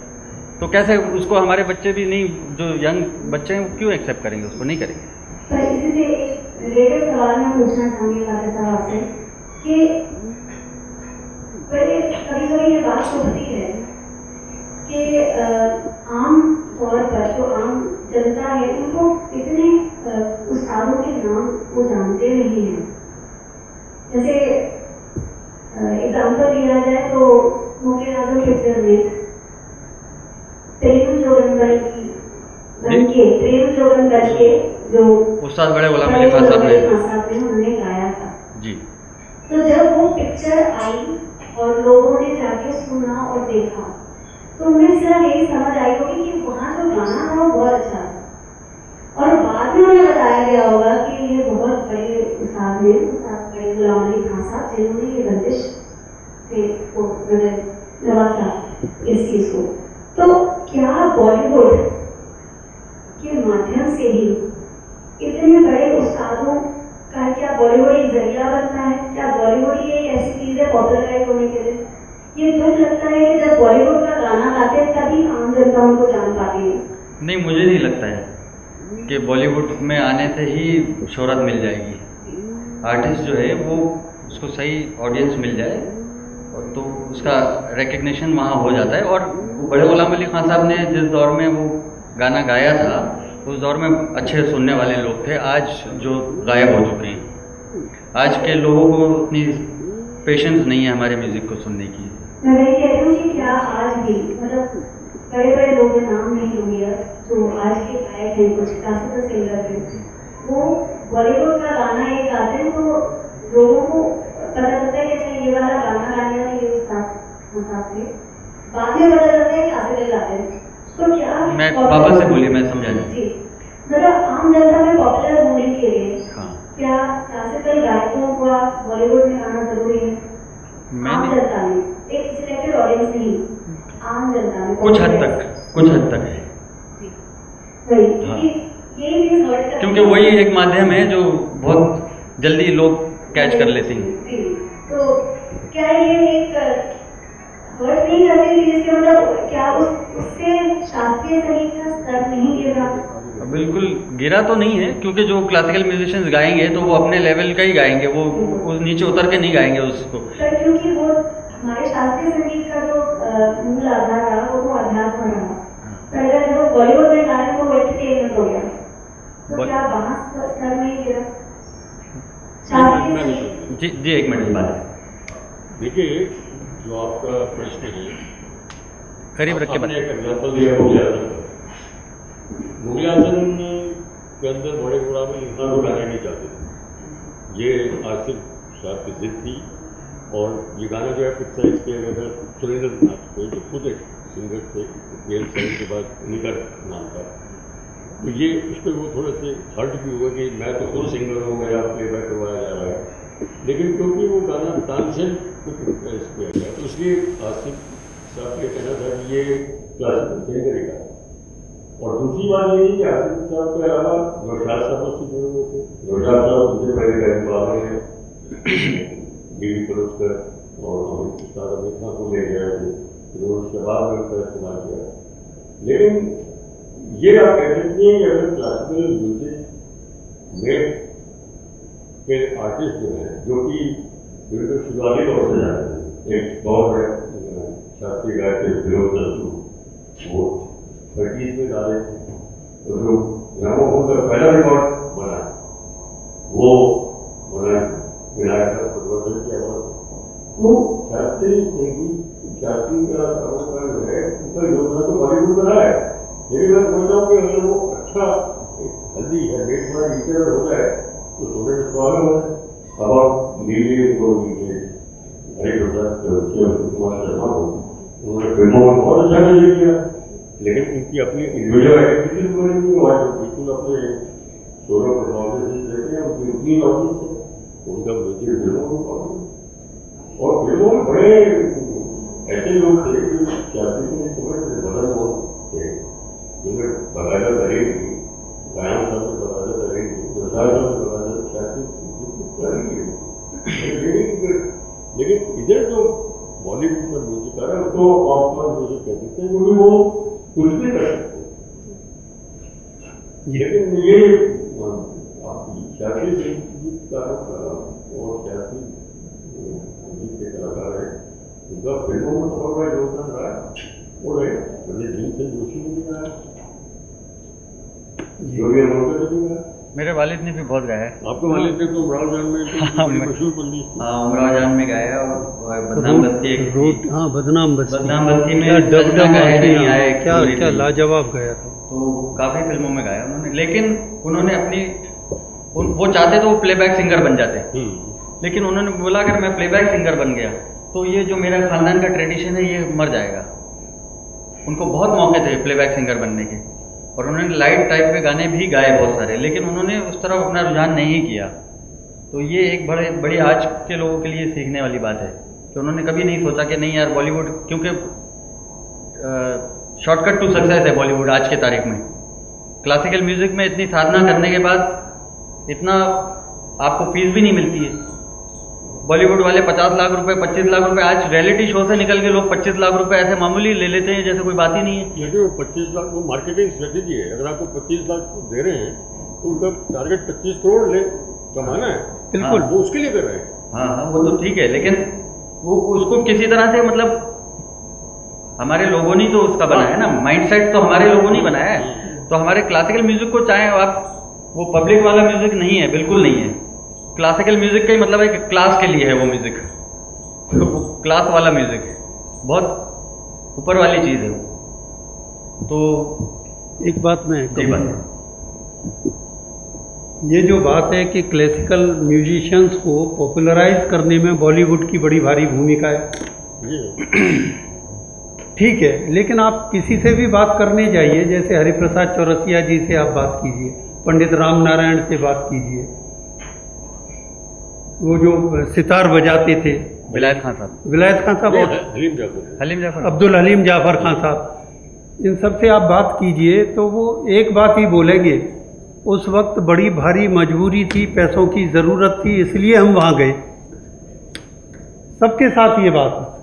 तो कैसे उसको हमारे बच्चे भी नहीं, जो यंग बच्चे हैं वो क्यों एक्सेप्ट करेंगे, उसको नहीं करेंगे। पर इसी से एक रिलेटेड सवाल मैं पूछना चाहूँगी खालिद साहब आपसे कि कभी कभी ये बात उठती है कि आम तौर पर जो आम जनता है उनको इतने उस्तादों के नाम वो जानते नहीं हैं। जैसे एग्जाम्पल लिया जाए तो मुगल आजम पिक्चर में प्रेम जोगन के जो उस्ताद बड़े गुलाम अली खान साहब ने उन्होंने गाया था जी। तो जब वो पिक्चर आई और लोगों ने जाके सुना और देखा, तो उन्हें सिर्फ यही समझ आई होगी कि वहाँ जो गाना था वो बहुत अच्छा था, और बाद में उन्हें बताया गया होगा कि ये बहुत बड़े उस्ताद हैं, उस्ताद बड़े गुलाम अली खान साहब, जिन्होंने ये बंदिश से वो नवाजा इस चीज़ को। तो क्या बॉलीवुड के माध्यम से ही इतने बड़े उस्तादों का, क्या बॉलीवुड एक जरिया बनता है, क्या बॉलीवुड पॉपुलराइज होने के लिए। ये दुख लगता है कि जब बॉलीवुड का गाना गाते हैं तभी आम जनता उनको जान पाती है। नहीं, मुझे नहीं लगता है कि बॉलीवुड में आने से ही शोहरत मिल जाएगी। आर्टिस्ट जो है वो उसको सही ऑडियंस मिल जाए और तो उसका रिकग्निशन वहाँ हो जाता है। और बड़े गुलाम अली खान साहब ने जिस दौर में वो गाना गाया था उस दौर में अच्छे सुनने वाले लोग थे, आज जो गायब हो चुके हैं। आज के लोगों को उतनी पेशेंस नहीं है हमारे म्यूज़िक को सुनने की। मैं वही कहती हूँ कि क्या आज भी मतलब बड़े बड़े लोग, नाम नहीं लूँगी जो आज के गायक हैं, कुछ क्लासिकल सिंगर हैं, वो बॉलीवुड का गाना एक गाते हैं तो लोगों को पता चलता है कि अच्छा ये वाला गाना गाने वाले ये उस्ताद थे, बाद में पता चलता है क्लासिकल गाते हैं। तो क्या मैं वापस से बोलिए, मैं समझा नहीं। जी, मतलब आम जनता में पॉपुलर होने के लिए हाँ, क्या क्लासिकल गायकों को बॉलीवुड में गाना जरूरी है? आम जनता में, एक सिलेक्टेड ऑडियंस नहीं, आम जनता में कुछ हद तक है। वही, हाँ। यही चीज हर्ट करती है। क्योंकि वही एक माध्यम है जो बहुत जल्दी लोग कैच कर लेते हैं। जी, तो क्या ये एक हर्ट नहीं करती चीज के मतलब क्या उससे शास्त्रीय संगीत का स्तर नहीं गिर रहा? बिल्कुल गिरा तो नहीं है, क्योंकि जो क्लासिकल म्यूजिशियंस गाएंगे तो वो अपने लेवल का ही गाएंगे, वो उस नीचे उतर के नहीं गाएंगे उसको। सर क्योंकि वो हमारे शास्त्रीय संगीत का जो मूल आधार रहा वो तो अध्यात्म रहा। तो अगर जो बॉलीवुड में गा रहे हैं तो वो एंटरटेनमेंट हो गया, तो क्या वहाँ स्तर नहीं गिरा शास्त्रीय संगीत? जी एक मिनट की बात है। देखिए, जो आपका प्रश्न है, करीब रख के आपने एक एग्जाम्पल दिया मुगल आजम के अंदर बड़े गुलाम अली खान को गाना नहीं चाहते थे। ये आसिफ साहब की जिद थी और ये गाना जो है पिक्चराइज किया गया था सुरेंद्र नाथ को, जो खुद एक सिंगर थे, गेल साहब के बाद उन्हीं का नाम था। तो ये उस पर वो थोड़े से हर्ट भी हुआ कि मैं तो खुद सिंगर हूँ, मेरा प्लेबैक करवाया जा रहा है। लेकिन क्योंकि वो गाना तानसेन को पिक्चराइज किया गया तो इसलिए आसिफ साहब का कहना था कि ये क्लासिकल सिंगर ही गाना। और दूसरी बात ये थी कि आसिफ साहब के अलावा नौशाद साहब उससे जुड़े हुए थे। नौशाद साहब उनसे पहले गायक बाबा ने बीवी परोसकर और उस्ताद अमीर खान को ले गए थे, उन्होंने शबाब में उसका इस्तेमाल किया। लेकिन ये आप कह सकते हैं कि अगर क्लासिकल म्यूजिक में के आर्टिस्ट जो हैं, जो कि बिल्कुल शुरुआती तौर से जाते हैं, एक बहुत बड़े शास्त्रीय गायक थे विनोद चंद्रू, वो 30s में गा रहे थे, तो जो ग्रामोफोन का पहला रिकॉर्ड बना वो बना विनायक का परिवर्तन किया हुआ। तो शास्त्रीय संगीत, शास्त्रीय का जो है उसका योगदान तो बॉलीवुड का रहा है। लेकिन मैं समझता हूँ कि अगर वो अच्छा हल्दी है मेट वाला टीचर हो जाए तो सोने में स्वागत हो जाए। अब आप लीजिए को लीजिए हरिप्रसाद के बच्चे कुमार शर्मा को, उन्होंने फिल्मों में बहुत अच्छा नजर किया, लेकिन उनकी अपनी इंडिविजुअल एक्टिविटीज बनी हुई है, बिल्कुल अपने सोलो परफॉर्मेंसेज देते हैं, उनकी उतनी नॉलेज है, उनका म्यूजिक फिल्मों में पॉपुलर। और फिल्मों में बड़े ऐसे लोग थे जो शास्त्री से समझ से बदल हो थे, जिन्हें बगाजा करेंगी, कायम साहब से बगाजा करेंगी, प्रसाद साहब से बगाजा शास्त्री करेंगे। लेकिन इधर जो बॉलीवुड में म्यूजिक आ रहा है तो पॉपुलर म्यूजिक कह सकते हैं, क्योंकि वो कुछ भी कर सकते हैं। लेकिन ये शास्त्रीय संगीतकारों का और शास्त्रीय संगीत के कलाकार है, उनका फिल्मों में बहुत बड़ा योगदान रहा है। और पंडित भीमसेन जोशी ने भी गाया, योगी अमरकर ने भी गाया। मेरे वालिद ने भी बहुत गाया है। आपके वालिद ने तो उमराव जान में मशहूर बंदिश थी। हाँ, उमराव जान में गाया और बदनाम बस्ती एक थी। हाँ, बदनाम बस्ती में सजना गाया नहीं आए, क्या लाजवाब गाया था। तो काफ़ी फिल्मों में गाया उन्होंने, लेकिन उन्होंने अपनी वो चाहते तो वो प्लेबैक सिंगर बन जाते, लेकिन उन्होंने बोला अगर मैं प्लेबैक सिंगर बन गया तो ये जो मेरा खानदान का ट्रेडिशन है ये मर जाएगा। उनको बहुत मौके थे प्लेबैक सिंगर बनने के, और उन्होंने लाइट टाइप के गाने भी गाए बहुत सारे, लेकिन उन्होंने उस तरफ अपना रुझान नहीं किया। तो ये एक बड़ी आज के लोगों के लिए सीखने वाली बात है कि उन्होंने कभी नहीं सोचा कि नहीं यार बॉलीवुड, क्योंकि शॉर्टकट टू सक्सेस है बॉलीवुड आज के तारीख में। क्लासिकल म्यूज़िक में इतनी साधना करने के बाद इतना आपको फीस भी नहीं मिलती है, बॉलीवुड वाले 50 लाख रुपए 25 लाख रुपए, आज रियलिटी शो से निकल के लोग 25 लाख रुपए ऐसे मामूली ले लेते हैं जैसे कोई बात ही नहीं है। लेकिन वो 25 लाख वो मार्केटिंग स्ट्रेटेजी है। अगर आपको 25 लाख दे रहे हैं तो उनका टारगेट 25 करोड़ ले कमाना है, बिल्कुल वो उसके लिए कर रहे हैं। हाँ, वो तो ठीक है, लेकिन वो उसको किसी तरह से मतलब हमारे लोगों ने तो उसका बनाया है ना, माइंडसेट तो हमारे लोगों ने बनाया है। तो हमारे क्लासिकल म्यूजिक को चाहे आप, वो पब्लिक वाला म्यूजिक नहीं है, बिल्कुल नहीं है। क्लासिकल म्यूजिक का ही मतलब है कि क्लास के लिए है वो म्यूजिक, वो क्लास वाला म्यूजिक है, बहुत ऊपर वाली चीज़ है वो। तो एक बात मैं जी कहूँ, बात ये जो बात है कि क्लासिकल म्यूजिशियंस को पॉपुलराइज करने में बॉलीवुड की बड़ी भारी भूमिका है, ये ठीक है, लेकिन आप किसी से भी बात करने जाइए, जैसे हरिप्रसाद चौरसिया जी से आप बात कीजिए, पंडित राम नारायण से बात कीजिए, वो जो सितार बजाते थे विलायत खान साहब, विलायत खान साहब और हलीम जाफर, हलीम जाफर, अब्दुल हलीम जाफर खान साहब, इन सब से आप बात कीजिए तो वो एक बात ही बोलेंगे, उस वक्त बड़ी भारी मजबूरी थी, पैसों की ज़रूरत थी, इसलिए हम वहाँ गए। सबके साथ ये बात है,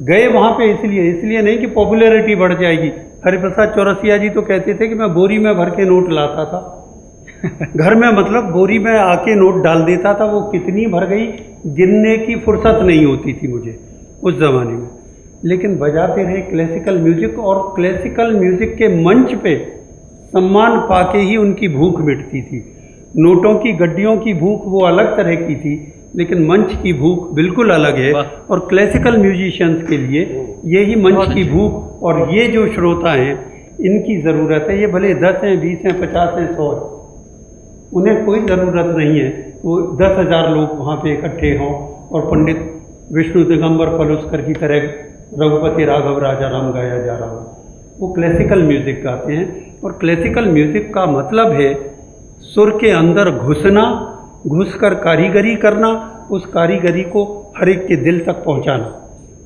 गए वहाँ पे इसलिए नहीं कि पॉपुलैरिटी बढ़ जाएगी। हरिप्रसाद चौरसिया जी तो कहते थे कि मैं बोरी में भर के नोट लाता था घर में, मतलब बोरी में आके नोट डाल देता था, वो कितनी भर गई गिनने की फुर्सत नहीं होती थी मुझे उस ज़माने में। लेकिन बजाते रहे क्लासिकल म्यूज़िक, और क्लासिकल म्यूज़िक के मंच पे सम्मान पाके ही उनकी भूख मिटती थी। नोटों की गड्डियों की भूख वो अलग तरह की थी, लेकिन मंच की भूख बिल्कुल अलग है। और क्लासिकल म्यूजिशियंस के लिए यही मंच की भूख और ये जो श्रोता हैं इनकी ज़रूरत है। ये भले 10 हैं, 20 हैं, 50 हैं, 100 हैं, उन्हें कोई ज़रूरत नहीं है वो 10,000 लोग वहाँ पे इकट्ठे हों और पंडित विष्णु दिगंबर पलुस्कर की तरह रघुपति राघव राजा राम गाया जा रहा हो। वो क्लासिकल म्यूज़िक गाते हैं, और क्लासिकल म्यूज़िक का मतलब है सुर के अंदर घुसना, घुसकर कारीगरी करना, उस कारीगरी को हर एक के दिल तक पहुंचाना।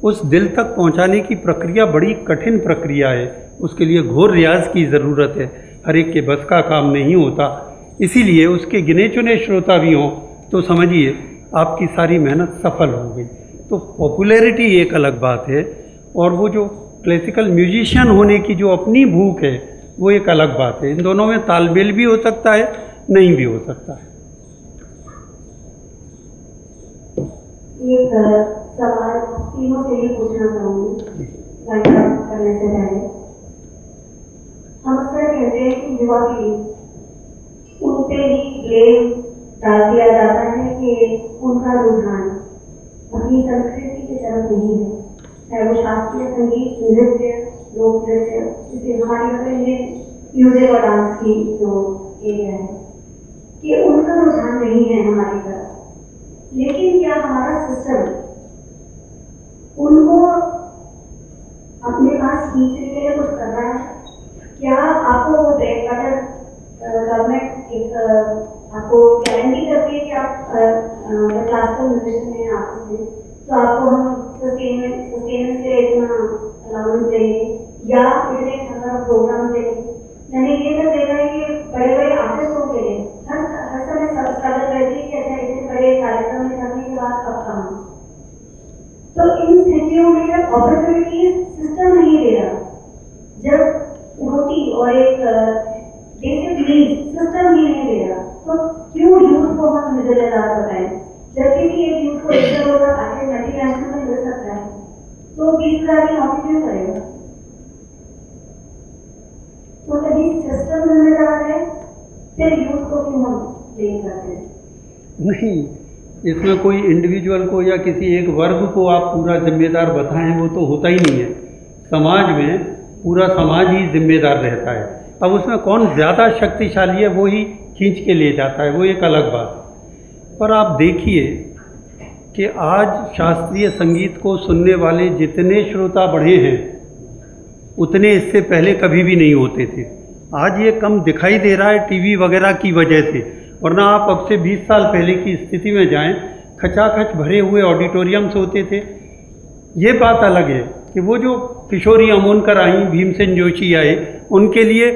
उस दिल तक पहुंचाने की प्रक्रिया बड़ी कठिन प्रक्रिया है, उसके लिए घोर रियाज की ज़रूरत है, हर एक के बस का काम नहीं होता। इसीलिए उसके गिने चुने श्रोता भी हों तो समझिए आपकी सारी मेहनत सफल हो गई। तो पॉपुलैरिटी एक अलग बात है, और वो जो क्लासिकल म्यूजिशियन होने की जो अपनी भूख है वो एक अलग बात है। इन दोनों में तालमेल भी हो सकता है, नहीं भी हो सकता है। एक सवाल तीनों से ही पूछना चाहूँगी लाइट करने से पहले। हम अक्सर कहते हैं कि युवा पीढ़ी, उन पे ही ब्लेम डाल दिया जाता है कि उनका रुझान अपनी संस्कृति की तरफ नहीं है, चाहे वो शास्त्रीय संगीत, नृत्य, लोक नृत्य, जिसे हमारी नजर में म्यूजिक और डांस की जो एरिया है, कि उनका रुझान नहीं है हमारी तरफ। लेकिन क्या हमारा सिस्टम उनको अपने पास खींचने के लिए कुछ कर रहा है? क्या आपको वो ब्रेक अगर गवर्नमेंट एक आपको गारंटी करती है कि आप क्लासिकल म्यूजिशियन हैं आपस में, तो आपको हम सस्टेनेंस के इतना अलाउंस देंगे या इतने प्रोग्राम देंगे? मैंने ये तो देखा है कि बड़े बड़े आर्टिस्टों के लिए हर समय स्ट्रगल रहती है कि अच्छा इतने बड़े कार्यक्रम में करने के बाद कब काम। तो इन स्थितियों में जब अपॉर्चुनिटीज सिस्टम नहीं दे रहा, जब रोटी और एक बेसिक नीड सिस्टम ही नहीं दे रहा, तो क्यों यूथ को हम जिम्मेदार बताएं? जब किसी एक यूथ को 1 करोड़ का पैकेज मल्टीनेशनल में मिल सकता है, तो 20,000 की नौकरी क्यों करेगा? तो कभी सिस्टम जिम्मेदार है, फिर यूथ को क्यों हम ब्लेम करते हैं? नहीं, इसमें कोई इंडिविजुअल को या किसी एक वर्ग को आप पूरा जिम्मेदार बताएं, वो तो होता ही नहीं है। समाज में पूरा समाज ही जिम्मेदार रहता है। अब उसमें कौन ज़्यादा शक्तिशाली है वो ही खींच के ले जाता है, वो एक अलग बात है। पर आप देखिए कि आज शास्त्रीय संगीत को सुनने वाले जितने श्रोता बढ़े हैं उतने इससे पहले कभी भी नहीं होते थे। आज ये कम दिखाई दे रहा है टीवी वगैरह की वजह से, वरना आप अब से 20 साल पहले की स्थिति में जाएं, खचाखच भरे हुए ऑडिटोरियम्स होते थे। ये बात अलग है कि वो जो किशोरी अमोनकर आई, भीमसेन जोशी आए, उनके लिए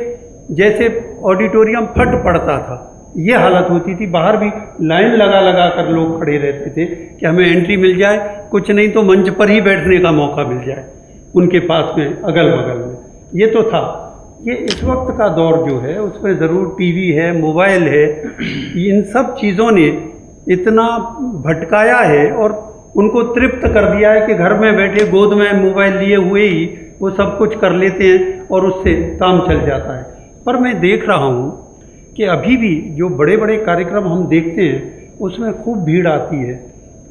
जैसे ऑडिटोरियम फट पड़ता था, ये हालत होती थी। बाहर भी लाइन लगा लगा कर लोग खड़े रहते थे कि हमें एंट्री मिल जाए, कुछ नहीं तो मंच पर ही बैठने का मौका मिल जाए उनके पास में, अगल बगल में। ये तो था। ये इस वक्त का दौर जो है उसमें ज़रूर टीवी है, मोबाइल है, इन सब चीज़ों ने इतना भटकाया है और उनको तृप्त कर दिया है कि घर में बैठे गोद में मोबाइल लिए हुए ही वो सब कुछ कर लेते हैं और उससे काम चल जाता है। पर मैं देख रहा हूँ कि अभी भी जो बड़े बड़े कार्यक्रम हम देखते हैं उसमें खूब भीड़ आती है।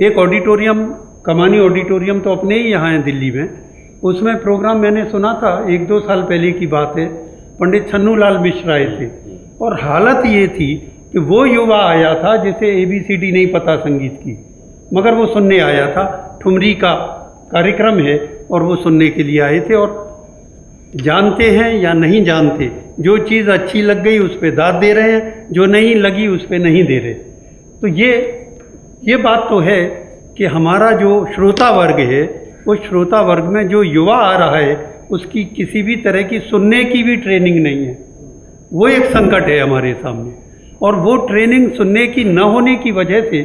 एक ऑडिटोरियम, कमानी ऑडिटोरियम तो अपने ही यहाँ है दिल्ली में, उसमें प्रोग्राम मैंने सुना था 1-2 साल पहले की बात है, पंडित छन्नू लाल मिश्र आए थे और हालत ये थी कि वो युवा आया था जिसे ABCD नहीं पता संगीत की, मगर वो सुनने आया था। ठुमरी का कार्यक्रम है और वो सुनने के लिए आए थे। और जानते हैं या नहीं जानते, जो चीज़ अच्छी लग गई उस पर दाद दे रहे हैं, जो नहीं लगी उस पर नहीं दे रहे। तो ये बात तो है कि हमारा जो श्रोता वर्ग है, उस श्रोता वर्ग में जो युवा आ रहा है उसकी किसी भी तरह की सुनने की भी ट्रेनिंग नहीं है। वो एक संकट है हमारे सामने, और वो ट्रेनिंग सुनने की न होने की वजह से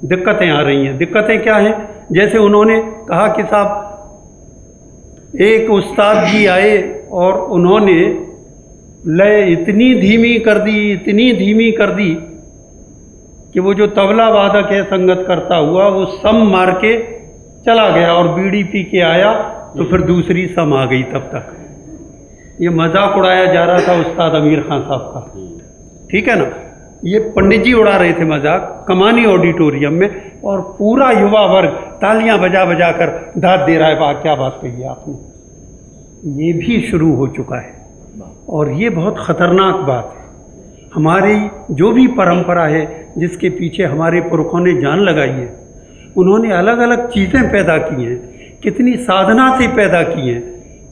दिक्कतें आ रही हैं। दिक्कतें क्या हैं? जैसे उन्होंने कहा कि साहब एक उस्ताद जी आए और उन्होंने लय इतनी धीमी कर दी, इतनी धीमी कर दी कि वो जो तबला वादक है संगत करता हुआ वो सम मार के चला गया और बीड़ी पी के आया तो फिर दूसरी सम आ गई। तब तक ये मजाक उड़ाया जा रहा था उस्ताद आमिर खान साहब का, ठीक है ना। ये पंडित जी उड़ा रहे थे मजाक कमानी ऑडिटोरियम में, और पूरा युवा वर्ग तालियां बजा बजा कर दाद दे रहा है, वाह क्या बात कही आपने। ये भी शुरू हो चुका है और ये बहुत ख़तरनाक बात है। हमारी जो भी परंपरा है जिसके पीछे हमारे पुरखों ने जान लगाई है, उन्होंने अलग अलग चीज़ें पैदा की हैं, कितनी साधना से पैदा की हैं,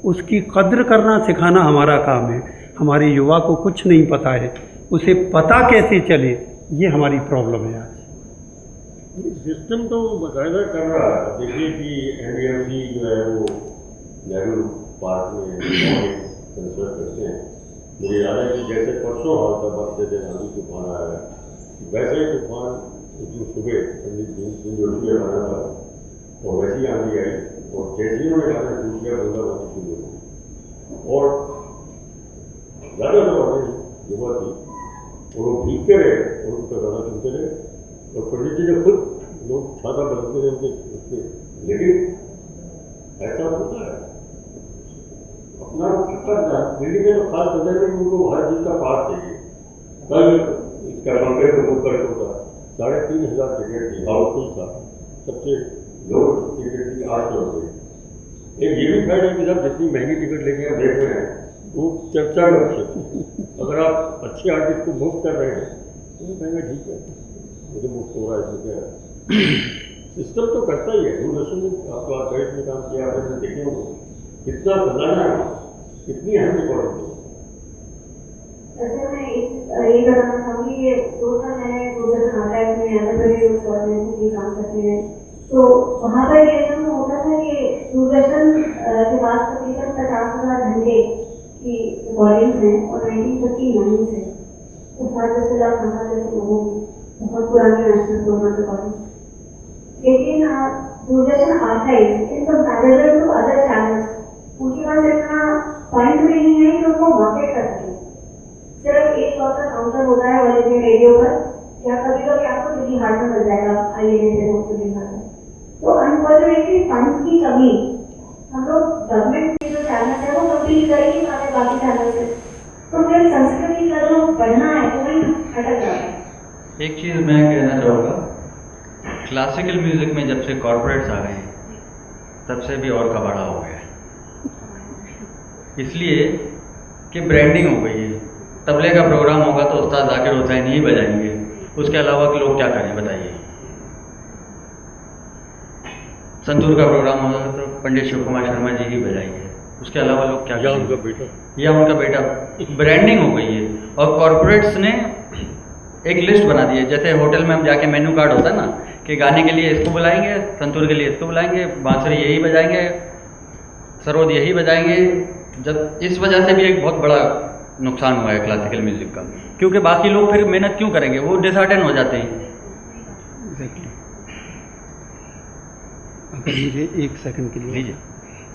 उसकी कद्र करना सिखाना हमारा काम है। हमारे युवा को कुछ नहीं पता है, उसे पता कैसे चले, ये हमारी प्रॉब्लम है आज। सिस्टम तो बाकायदा कर रहा है। देखिए कि NDMC जो है वो नेहरू पार्क में कंसर्ट करते हैं। मुझे याद है कि जैसे परसों हाल था बरसे दिन आंधी तूफान आया है, वैसे ही तूफान जो सुबह पंडित दीन जोशी आया था और वैसी ही आंधी आई और जैसे ही उन्होंने गाना शुरू किया बूंदाबांदी शुरू हो और ज़्यादा युवा थी और वो भीगते रहे और उनका गाना सुनते रहे और पंडित जी ने खुद लोग छाता बदलते रहे उनके। लेकिन ऐसा होता है अपना दिल्ली में तो खास वजह है कि उनको हर चीज़ का पास चाहिए। कल इसका पंखे को बुक कर होता 3,500 टिकट थी, हाउसफुल था, सबसे लो टिकट थी 800 रुपये। एक ये भी फायदा है कि साहब जितनी महंगी टिकट लेके आप देख रहे हैं वो चर्चा कर सकते। अगर आप अच्छे आर्टिस्ट को मुफ्त कर रहे हैं तो कहेंगे ठीक है, मुझे मुफ्त हो रहा है, ठीक है। सिस्टम तो करता ही है। दूरदर्शन ने आपको आर्काइव में काम किया, आपने देखे हो कितना बनाना है, कितनी अहम रिकॉर्डिंग है। ऐसे में ये बताना चाहूँगी कि 2 साल मैंने दूरदर्शन आर्काइव में एज काम करते हैं, तो वहाँ पर ये सब होता था कि दूरदर्शन के पास तकरीबन 50,000 घंटे की रिकॉर्डिंग्स हैं और 1939 से उस्ताद खाना जैसे लोगों की बहुत पुरानी नेशनल प्रोग्राम रिकॉर्डिंग। लेकिन Doordarshan archive in comparison to other channels उनके पास इतना पॉइंट नहीं है कि उनको मार्केट कर सकें। सिर्फ एक वक्त का काउंटर होता है ऑल इंडिया रेडियो पर, या कभी कभी आपको दिल्ली हाट में मिल जाएगा, आइए दिल्ली हाट में। तो अनफॉर्चुनेटली फंड्स की कमी हम लोग गवर्नमेंट के जो चैनल है वो कंप्लीट करेंगे सारे बाकी चैनल से, तो फिर संस्कृति का जो बढ़ना है वो भी हटक जाता है। एक चीज़ मैं कहना चाहूँगा, क्लासिकल म्यूज़िक में जब से कॉर्पोरेट्स आ गए तब से भी और कबाड़ा हो गया है, इसलिए कि ब्रांडिंग हो गई है। तबले का प्रोग्राम होगा तो उस्ताद जाकिर हुसैन ही बजाएंगे, उसके अलावा के लोग क्या करें बताइए। संतूर का प्रोग्राम होगा तो पंडित शिव कुमार शर्मा जी ही बजाएंगे, उसके अलावा लोग क्या करें। उनका बेटा ब्रांडिंग हो गई है। और कॉर्पोरेट्स ने एक लिस्ट बना दी है, जैसे होटल में हम जाके मेन्यू कार्ड होता है ना कि गाने के लिए इसको बुलाएंगे, संतूर के लिए इसको बुलाएंगे, बांसुरी यही बजाएंगे, सरोद यही बजाएंगे। जब इस वजह से भी एक बहुत बड़ा नुकसान हुआ है क्लासिकल म्यूज़िक का, क्योंकि बाकी लोग फिर मेहनत क्यों करेंगे, वो डिसहार्टन हो जाते हैं। एग्जैक्टली। अगर मुझे एक सेकंड के लिए लीजिए।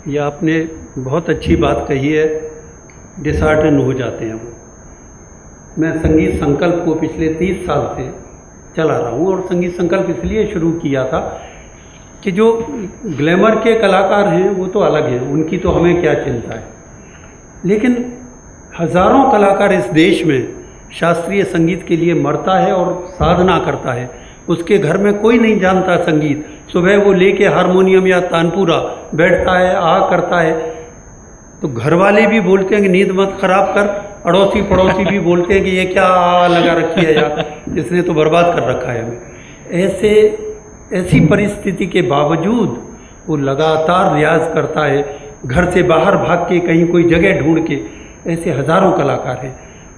ये आपने बहुत अच्छी बात कही है, डिसहार्टन हो जाते हैं वो। मैं संगीत संकल्प को पिछले 30 साल से चला रहा हूँ, और संगीत संकल्प इसलिए शुरू किया था कि जो ग्लैमर के कलाकार हैं वो तो अलग हैं, उनकी तो हमें क्या चिंता है, लेकिन हज़ारों कलाकार इस देश में शास्त्रीय संगीत के लिए मरता है और साधना करता है। उसके घर में कोई नहीं जानता संगीत, सुबह वो लेके हारमोनियम या तानपुरा बैठता है, करता है, तो घर वाले भी बोलते हैं कि नींद मत खराब कर, अड़ोसी पड़ोसी भी बोलते हैं कि ये क्या लगा रखी है यार, इसने तो बर्बाद कर रखा है हमें। ऐसी परिस्थिति के बावजूद वो लगातार रियाज करता है, घर से बाहर भाग के कहीं कोई जगह ढूंढ के। ऐसे हज़ारों कलाकार हैं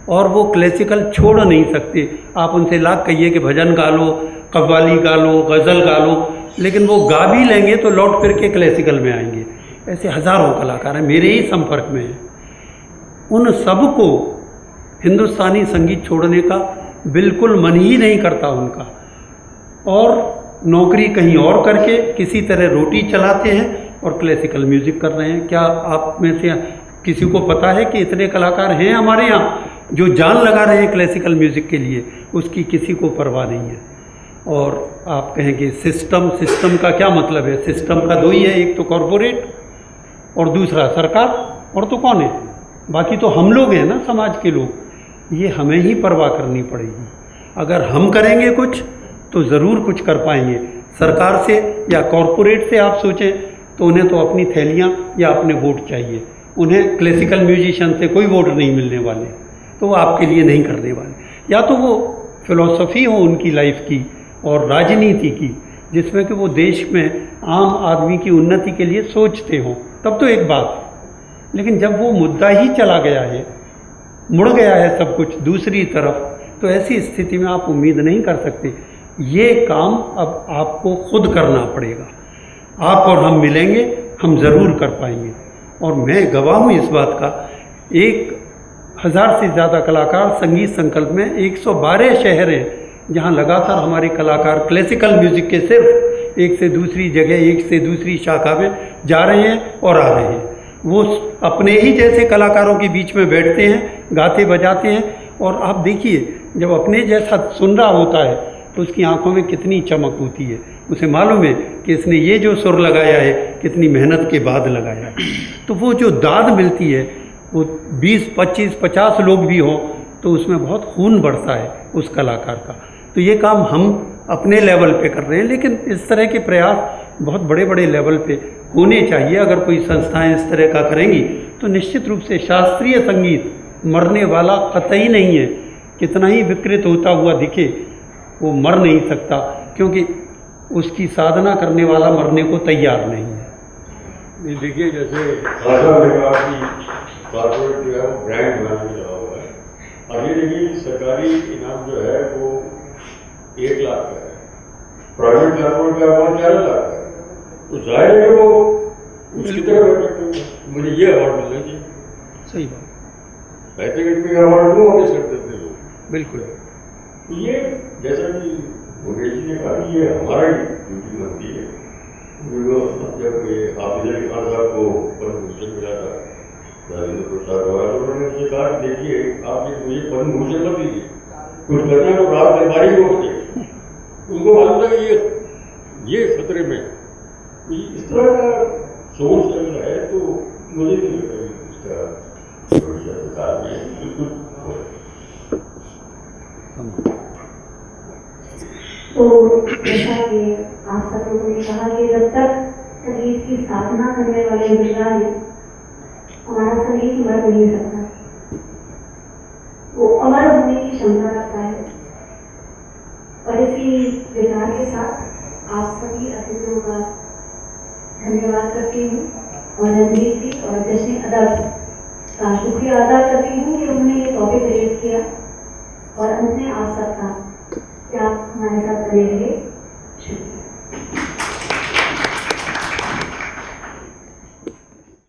और वो क्लासिकल छोड़ नहीं सकते। आप उनसे लाख कहिए कि भजन गा लो, कव्वाली गा लो, गज़ल गा लो, लेकिन वो गा भी लेंगे तो लौट फिर के क्लासिकल में आएंगे। ऐसे हज़ारों कलाकार हैं, मेरे ही संपर्क में हैं। उन सबको हिंदुस्तानी संगीत छोड़ने का बिल्कुल मन ही नहीं करता उनका, और नौकरी कहीं और करके किसी तरह रोटी चलाते हैं और क्लासिकल म्यूज़िक कर रहे हैं। क्या आप में से किसी को पता है कि इतने कलाकार हैं हमारे यहाँ जो जान लगा रहे हैं क्लासिकल म्यूज़िक के लिए? उसकी किसी को परवाह नहीं है। और आप कहेंगे सिस्टम का क्या मतलब है? सिस्टम का दो ही है, एक तो कॉरपोरेट और दूसरा सरकार, और तो कौन है? बाकी तो हम लोग हैं ना, समाज के लोग। ये हमें ही परवाह करनी पड़ेगी। अगर हम करेंगे कुछ तो ज़रूर कुछ कर पाएंगे। सरकार से या कॉरपोरेट से आप सोचें तो उन्हें तो अपनी थैलियाँ या अपने वोट चाहिए, उन्हें क्लासिकल म्यूजिशियन से कोई वोट नहीं मिलने वाले, तो वो आपके लिए नहीं करने वाले। या तो वो फिलॉसफी हो उनकी लाइफ की और राजनीति की, जिसमें कि वो देश में आम आदमी की उन्नति के लिए सोचते हों, तब तो एक बात है। लेकिन जब वो मुद्दा ही चला गया है, मुड़ गया है सब कुछ दूसरी तरफ, तो ऐसी स्थिति में आप उम्मीद नहीं कर सकते। ये काम अब आपको खुद करना पड़ेगा। आप और हम मिलेंगे, हम ज़रूर कर पाएंगे। और मैं गवाह हूँ इस बात का। 1000 से ज़्यादा कलाकार संगीत संकल्प में 112 शहर हैं जहाँ लगातार हमारे कलाकार क्लासिकल म्यूज़िक के सिर्फ एक से दूसरी जगह, एक से दूसरी शाखा में जा रहे हैं और आ रहे हैं। वो अपने ही जैसे कलाकारों के बीच में बैठते हैं, गाते बजाते हैं, और आप देखिए जब अपने जैसा सुन रहा होता है तो उसकी आंखों में कितनी चमक होती है। उसे मालूम है कि इसने ये जो सुर लगाया है कितनी मेहनत के बाद लगाया है। तो वो जो दाद मिलती है, वो 20, 25, 50 लोग भी हों तो उसमें बहुत खून बढ़ता है उस कलाकार का। तो ये काम हम अपने लेवल पे कर रहे हैं, लेकिन इस तरह के प्रयास बहुत बड़े बड़े लेवल पे होने चाहिए। अगर कोई संस्थाएं इस तरह का करेंगी तो निश्चित रूप से शास्त्रीय संगीत मरने वाला कतई नहीं है। कितना ही विकृत होता हुआ दिखे, वो मर नहीं सकता, क्योंकि उसकी साधना करने वाला मरने को तैयार नहीं है। नहीं, देखिए जैसे कॉर्पोरेट जो है वो ब्रांड बनाने में लगा हुआ है। अब ये देखिए कि सरकारी इनाम जो है वो 1 लाख का है, प्राइवेट ट्रांसपोर्ट का अवार्ड 11 लाख का है। तो जाहिर है कि वो उसकी तरफ मुझे ये अवार्ड मिलना चाहिए। सही बात। पैकेट पे अवार्ड क्यों ऑफिस करते थे लोग? बिल्कुल। तो ये जैसा कि मुकेश जी ने कहा, ये हमारा ही ड्यूटी बनती है। जब ये हाफिज अली खान साहब को पद्म भूषण मिला था, राजेंद्र प्रसाद हुआ, तो उन्होंने मुझसे कहा कि देखिए आप ये मुझे पद्म भूषण मत लीजिए, कुछ करना तो रात दरबारी को होते। उनको मालूम था कि ये खतरे में इस तरह का सोच चल रहा है। तो मुझे नहीं लगता इसका सरकार में बिल्कुल। तो जैसा कि आप सब लोगों ने कहा कि जब तक संगीत की साधना करने वाले विचार हैं, हमारा संगीत मर नहीं सकता। वो अमर होने की क्षमता रखता है। और इसी विचार के साथ आप सभी अतिथियों का धन्यवाद करती हूँ, और रंजीत जी और जश्न अदब का शुक्रिया अदा करती हूँ कि उन्होंने ये टॉपिक विजिट किया। और अंत में आप सबका